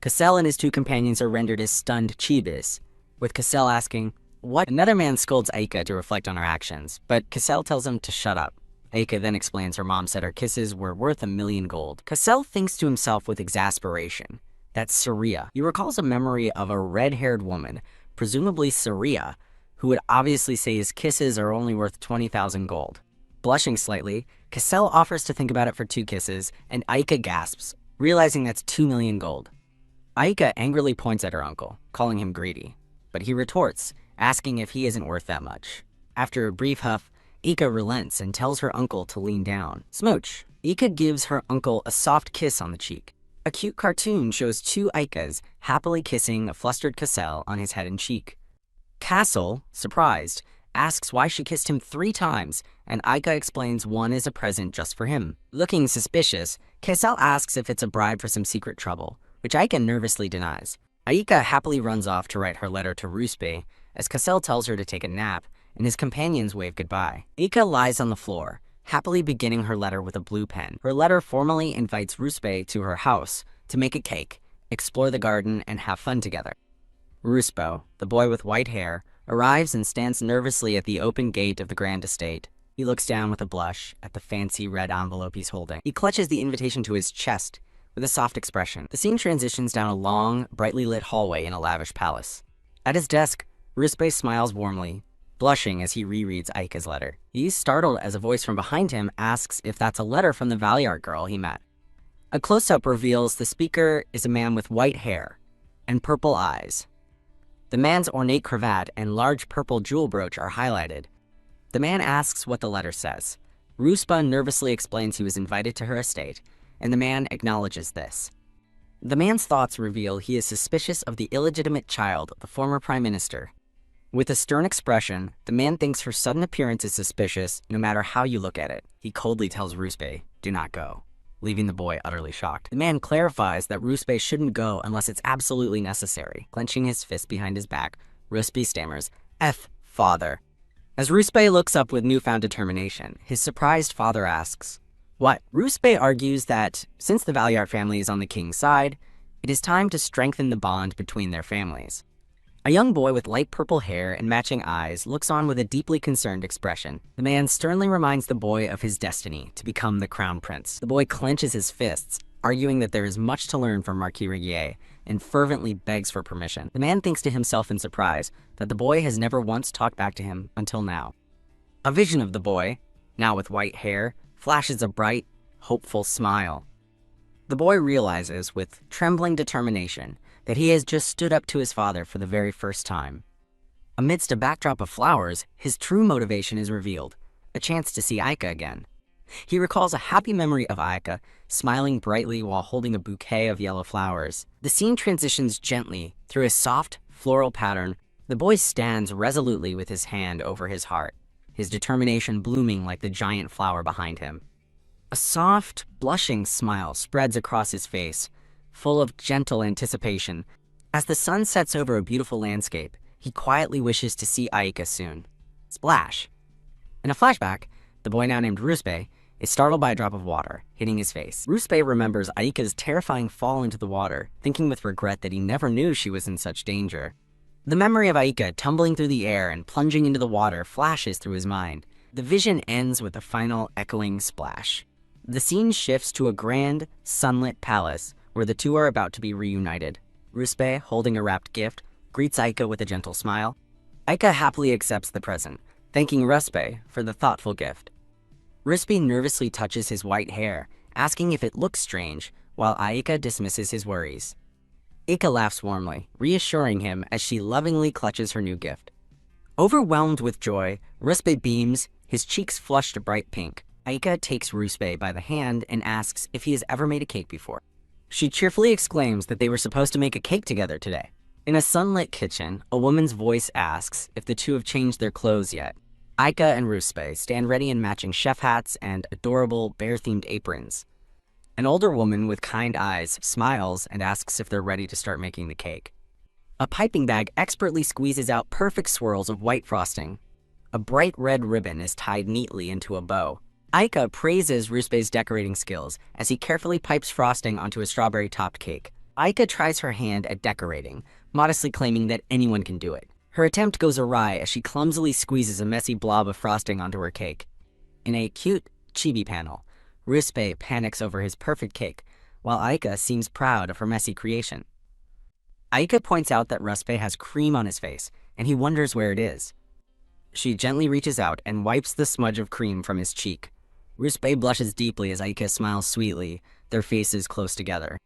Cassell and his two companions are rendered as stunned chibis, with Cassell asking, "What?" Another man scolds Aika to reflect on her actions, but Cassell tells him to shut up. Aika then explains her mom said her kisses were worth 1,000,000 gold. Cassell thinks to himself with exasperation that Saria, he recalls a memory of a red-haired woman, presumably Saria, who would obviously say his kisses are only worth 20,000 gold. Blushing slightly, Cassell offers to think about it for 2 kisses, and Aika gasps, realizing that's 2,000,000 gold. Aika angrily points at her uncle, calling him greedy, but he retorts, asking if he isn't worth that much. After a brief huff, Aika relents and tells her uncle to lean down. Smooch. Aika gives her uncle a soft kiss on the cheek. A cute cartoon shows 2 Aikas happily kissing a flustered Cassell on his head and cheek. Cassell, surprised, asks why she kissed him 3 times, and Aika explains one is a present just for him. Looking suspicious, Cassell asks if it's a bribe for some secret trouble, which Aika nervously denies. Aika happily runs off to write her letter to Ruspe, as Cassell tells her to take a nap, and his companions wave goodbye. Aika lies on the floor, happily beginning her letter with a blue pen. Her letter formally invites Ruspe to her house to make a cake, explore the garden, and have fun together. Ruspo, the boy with white hair, arrives and stands nervously at the open gate of the grand estate. He looks down with a blush at the fancy red envelope he's holding. He clutches the invitation to his chest with a soft expression. The scene transitions down a long, brightly lit hallway in a lavish palace. At his desk, Ruspe smiles warmly, blushing as he rereads Aika's letter. He's startled as a voice from behind him asks if that's a letter from the Valiart girl he met. A close-up reveals the speaker is a man with white hair and purple eyes. The man's ornate cravat and large purple jewel brooch are highlighted. The man asks what the letter says. Ruspa nervously explains he was invited to her estate, and the man acknowledges this. The man's thoughts reveal he is suspicious of the illegitimate child of the former prime minister. With a stern expression, the man thinks her sudden appearance is suspicious no matter how you look at it. He coldly tells Ruspe, "Do not go," leaving the boy utterly shocked. The man clarifies that Ruspe shouldn't go unless it's absolutely necessary. Clenching his fist behind his back, Ruspe stammers, "F, father." As Ruspe looks up with newfound determination, his surprised father asks, "What?" Ruspe argues that, since the Valyar family is on the king's side, it is time to strengthen the bond between their families. A young boy with light purple hair and matching eyes looks on with a deeply concerned expression. The man sternly reminds the boy of his destiny to become the crown prince. The boy clenches his fists, arguing that there is much to learn from Marquis Regier, and fervently begs for permission. The man thinks to himself in surprise that the boy has never once talked back to him until now. A vision of the boy, now with white hair, flashes a bright, hopeful smile. The boy realizes, with trembling determination, that he has just stood up to his father for the very first time. Amidst a backdrop of flowers, his true motivation is revealed, a chance to see Aika again. He recalls a happy memory of Aika, smiling brightly while holding a bouquet of yellow flowers. The scene transitions gently through a soft, floral pattern. The boy stands resolutely with his hand over his heart, his determination blooming like the giant flower behind him. A soft, blushing smile spreads across his face, full of gentle anticipation. As the sun sets over a beautiful landscape, he quietly wishes to see Aika soon. Splash! In a flashback, the boy now named Ruspe is startled by a drop of water hitting his face. Ruspe remembers Aika's terrifying fall into the water, thinking with regret that he never knew she was in such danger. The memory of Aika tumbling through the air and plunging into the water flashes through his mind. The vision ends with a final echoing splash. The scene shifts to a grand, sunlit palace where the two are about to be reunited. Ruspe, holding a wrapped gift, greets Aika with a gentle smile. Aika happily accepts the present, thanking Ruspe for the thoughtful gift. Ruspe nervously touches his white hair, asking if it looks strange, while Aika dismisses his worries. Aika laughs warmly, reassuring him as she lovingly clutches her new gift. Overwhelmed with joy, Ruspe beams, his cheeks flushed a bright pink. Aika takes Ruspe by the hand and asks if he has ever made a cake before. She cheerfully exclaims that they were supposed to make a cake together today. In a sunlit kitchen, a woman's voice asks if the two have changed their clothes yet. Aika and Ruspe stand ready in matching chef hats and adorable bear-themed aprons. An older woman with kind eyes smiles and asks if they're ready to start making the cake. A piping bag expertly squeezes out perfect swirls of white frosting. A bright red ribbon is tied neatly into a bow. Aika praises Ruspe's decorating skills as he carefully pipes frosting onto a strawberry-topped cake. Aika tries her hand at decorating, modestly claiming that anyone can do it. Her attempt goes awry as she clumsily squeezes a messy blob of frosting onto her cake. In a cute chibi panel, Ruspe panics over his perfect cake, while Aika seems proud of her messy creation. Aika points out that Ruspe has cream on his face, and he wonders where it is. She gently reaches out and wipes the smudge of cream from his cheek. Ruspe blushes deeply as Aika smiles sweetly, their faces close together.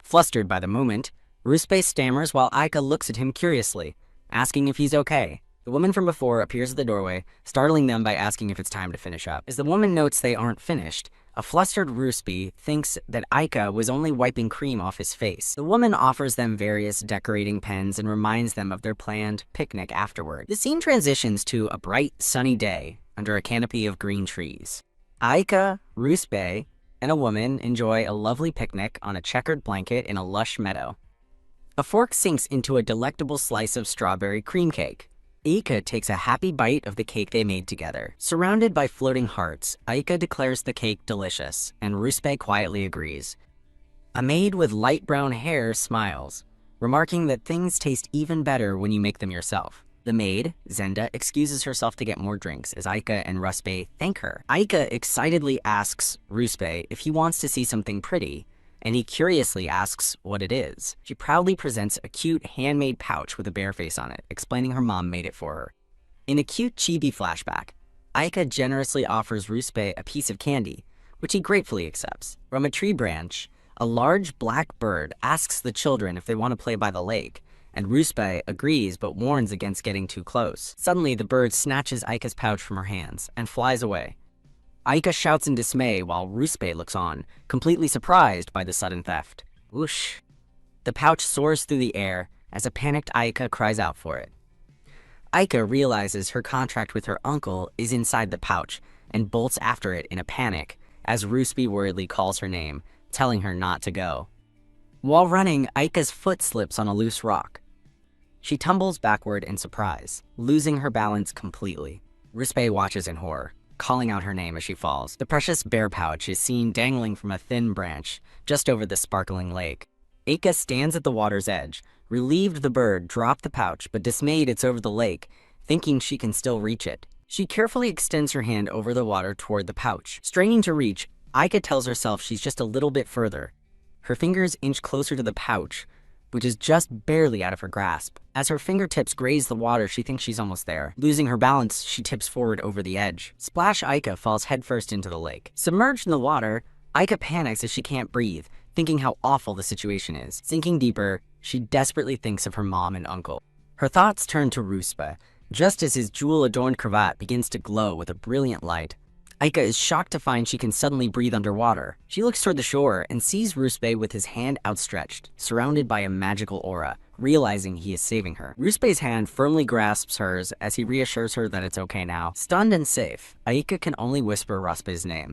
Flustered by the moment, Ruspe stammers while Aika looks at him curiously, asking if he's okay. The woman from before appears at the doorway, startling them by asking if it's time to finish up. As the woman notes they aren't finished, a flustered Ruspe thinks that Aika was only wiping cream off his face. The woman offers them various decorating pens and reminds them of their planned picnic afterward. The scene transitions to a bright, sunny day under a canopy of green trees. Aika, Ruspe, and a woman enjoy a lovely picnic on a checkered blanket in a lush meadow. A fork sinks into a delectable slice of strawberry cream cake. Aika takes a happy bite of the cake they made together. Surrounded by floating hearts, Aika declares the cake delicious, and Ruspe quietly agrees. A maid with light brown hair smiles, remarking that things taste even better when you make them yourself. The maid, Zenda, excuses herself to get more drinks as Aika and Ruspe thank her. Aika excitedly asks Ruspe if he wants to see something pretty, and he curiously asks what it is. She proudly presents a cute handmade pouch with a bear face on it, explaining her mom made it for her. In a cute chibi flashback, Aika generously offers Ruspe a piece of candy, which he gratefully accepts. From a tree branch, a large black bird asks the children if they want to play by the lake, and Ruspe agrees but warns against getting too close. Suddenly, the bird snatches Aika's pouch from her hands and flies away. Aika shouts in dismay while Ruspe looks on, completely surprised by the sudden theft. Whoosh! The pouch soars through the air as a panicked Aika cries out for it. Aika realizes her contract with her uncle is inside the pouch and bolts after it in a panic as Ruspe worriedly calls her name, telling her not to go. While running, Aika's foot slips on a loose rock. She tumbles backward in surprise, losing her balance completely. Ruspe watches in horror, calling out her name as she falls. The precious bear pouch is seen dangling from a thin branch just over the sparkling lake. Aika stands at the water's edge. Relieved, the bird dropped the pouch, but dismayed it's over the lake, thinking she can still reach it. She carefully extends her hand over the water toward the pouch. Straining to reach, Aika tells herself she's just a little bit further. Her fingers inch closer to the pouch, which is just barely out of her grasp. As her fingertips graze the water, she thinks she's almost there. Losing her balance, she tips forward over the edge. Splash Aika falls headfirst into the lake. Submerged in the water, Aika panics as she can't breathe, thinking how awful the situation is. Sinking deeper, she desperately thinks of her mom and uncle. Her thoughts turn to Ruspe, just as his jewel-adorned cravat begins to glow with a brilliant light. Aika is shocked to find she can suddenly breathe underwater. She looks toward the shore and sees Ruspe with his hand outstretched, surrounded by a magical aura, realizing he is saving her. Ruspe's hand firmly grasps hers as he reassures her that it's okay now. Stunned and safe, Aika can only whisper Ruspe's name.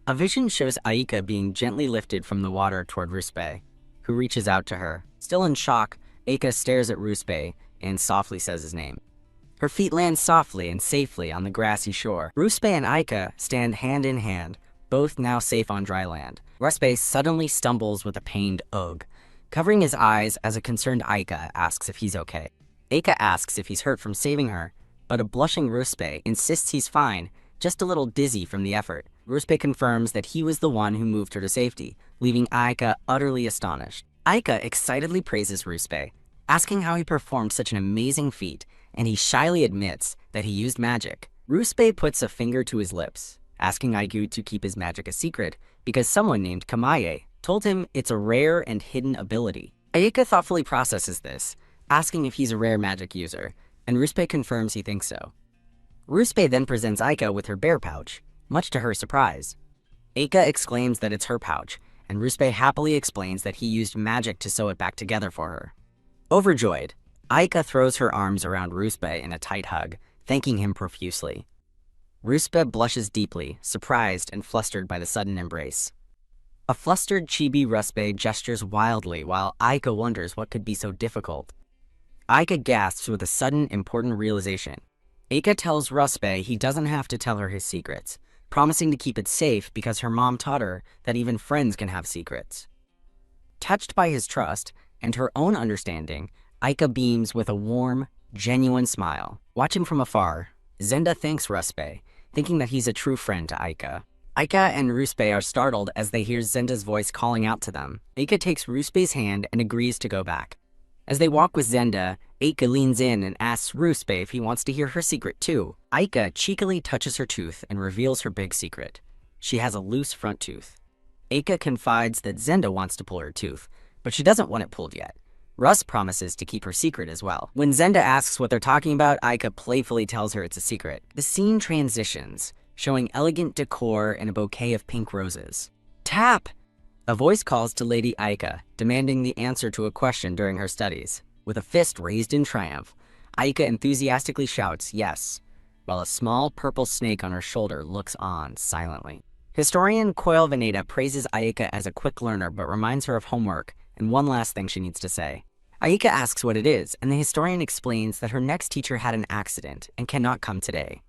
A vision shows Aika being gently lifted from the water toward Ruspe, who reaches out to her. Still in shock, Aika stares at Ruspe and softly says his name. Her feet land softly and safely on the grassy shore. Ruspe and Aika stand hand in hand, both now safe on dry land. Ruspe suddenly stumbles with a pained ugh, covering his eyes as a concerned Aika asks if he's okay. Aika asks if he's hurt from saving her, but a blushing Ruspe insists he's fine, just a little dizzy from the effort. Ruspe confirms that he was the one who moved her to safety, leaving Aika utterly astonished. Aika excitedly praises Ruspe, asking how he performed such an amazing feat, and he shyly admits that he used magic. Ruspe puts a finger to his lips, asking Aika to keep his magic a secret because someone named Kamaye told him it's a rare and hidden ability. Aika thoughtfully processes this, asking if he's a rare magic user, and Ruspe confirms he thinks so. Ruspe then presents Aika with her bear pouch, much to her surprise. Aika exclaims that it's her pouch, and Ruspe happily explains that he used magic to sew it back together for her. Overjoyed, Aika throws her arms around Ruspe in a tight hug, thanking him profusely. Ruspe blushes deeply, surprised and flustered by the sudden embrace. A flustered chibi Ruspe gestures wildly while Aika wonders what could be so difficult. Aika gasps with a sudden, important realization. Aika tells Ruspe he doesn't have to tell her his secrets, promising to keep it safe because her mom taught her that even friends can have secrets. Touched by his trust and her own understanding, Aika beams with a warm, genuine smile. Watching from afar, Zenda thanks Ruspe, thinking that he's a true friend to Aika. Aika and Ruspe are startled as they hear Zenda's voice calling out to them. Aika takes Ruspe's hand and agrees to go back. As they walk with Zenda, Aika leans in and asks Ruspe if he wants to hear her secret too. Aika cheekily touches her tooth and reveals her big secret. She has a loose front tooth. Aika confides that Zenda wants to pull her tooth, but she doesn't want it pulled yet. Russ promises to keep her secret as well. When Zenda asks what they're talking about, Aika playfully tells her it's a secret. The scene transitions, showing elegant decor and a bouquet of pink roses. Tap! A voice calls to Lady Aika, demanding the answer to a question during her studies. With a fist raised in triumph, Aika enthusiastically shouts yes, while a small purple snake on her shoulder looks on silently. Historian Coil Veneta praises Aika as a quick learner but reminds her of homework and one last thing she needs to say. Aika asks what it is, and the historian explains that her next teacher had an accident and cannot come today.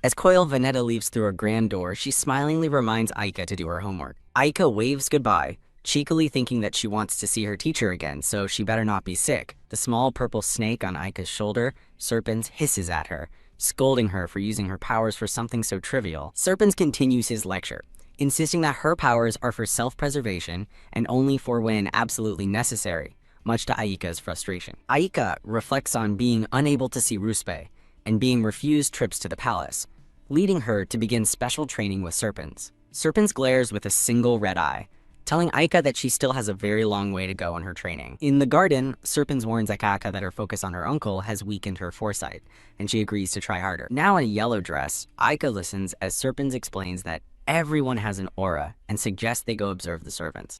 As Coil Veneta leaves through a grand door, she smilingly reminds Aika to do her homework. Aika waves goodbye, cheekily thinking that she wants to see her teacher again, so she better not be sick. The small purple snake on Aika's shoulder, Serpens, hisses at her, scolding her for using her powers for something so trivial. Serpens continues his lecture, insisting that her powers are for self-preservation and only for when absolutely necessary, much to Aika's frustration. Aika reflects on being unable to see Ruspe and being refused trips to the palace, leading her to begin special training with Serpens. Serpens glares with a single red eye, telling Aika that she still has a very long way to go in her training. In the garden, Serpens warns Aika that her focus on her uncle has weakened her foresight, and she agrees to try harder. Now in a yellow dress, Aika listens as Serpens explains that everyone has an aura and suggests they go observe the servants.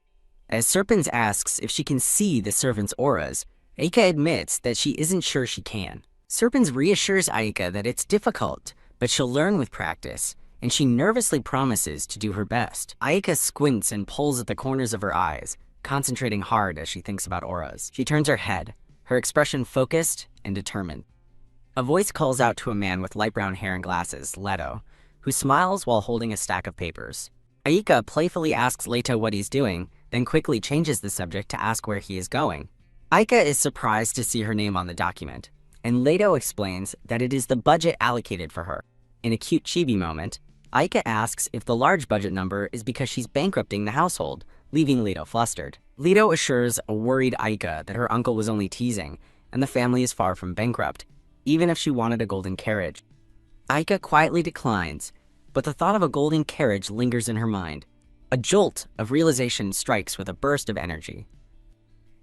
As Serpens asks if she can see the servants' auras, Aika admits that she isn't sure she can. Serpens reassures Aika that it's difficult, but she'll learn with practice, and she nervously promises to do her best. Aika squints and pulls at the corners of her eyes, concentrating hard as she thinks about auras. She turns her head, her expression focused and determined. A voice calls out to a man with light brown hair and glasses, Leto, who smiles while holding a stack of papers. Aika playfully asks Leto what he's doing, then quickly changes the subject to ask where he is going. Aika is surprised to see her name on the document, and Leto explains that it is the budget allocated for her. In a cute chibi moment, Aika asks if the large budget number is because she's bankrupting the household, leaving Leto flustered. Leto assures a worried Aika that her uncle was only teasing, and the family is far from bankrupt, even if she wanted a golden carriage. Aika quietly declines, but the thought of a golden carriage lingers in her mind. A jolt of realization strikes with a burst of energy.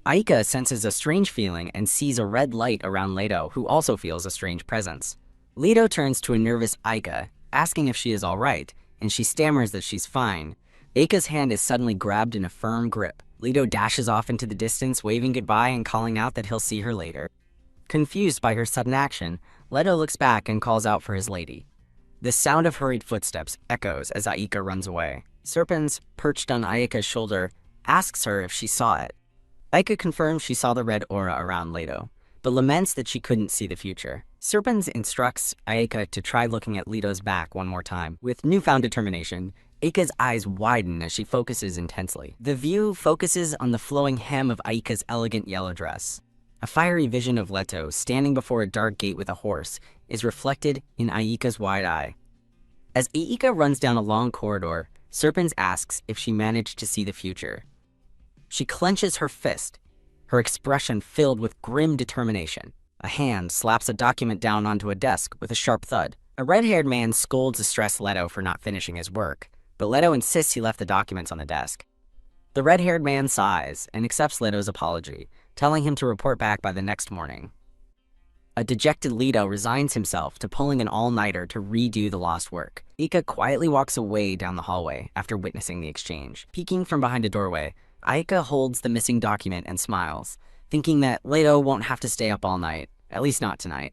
Aika senses a strange feeling and sees a red light around Leto, who also feels a strange presence. Leto turns to a nervous Aika, asking if she is all right, and she stammers that she's fine. Aika's hand is suddenly grabbed in a firm grip. Leto dashes off into the distance, waving goodbye and calling out that he'll see her later. Confused by her sudden action, Leto looks back and calls out for his lady. The sound of hurried footsteps echoes as Aika runs away. Serpens, perched on Aika's shoulder, asks her if she saw it. Aika confirms she saw the red aura around Leto, but laments that she couldn't see the future. Serpens instructs Aika to try looking at Leto's back one more time. With newfound determination, Aika's eyes widen as she focuses intensely. The view focuses on the flowing hem of Aika's elegant yellow dress. A fiery vision of Leto standing before a dark gate with a horse is reflected in Aika's wide eye. As Aika runs down a long corridor, Serpens asks if she managed to see the future. She clenches her fist, her expression filled with grim determination. A hand slaps a document down onto a desk with a sharp thud. A red-haired man scolds a stressed Leto for not finishing his work, but Leto insists he left the documents on the desk. The red-haired man sighs and accepts Leto's apology, telling him to report back by the next morning. A dejected Leto resigns himself to pulling an all-nighter to redo the lost work. Aika quietly walks away down the hallway after witnessing the exchange. Peeking from behind a doorway, Aika holds the missing document and smiles, thinking that Leto won't have to stay up all night, at least not tonight.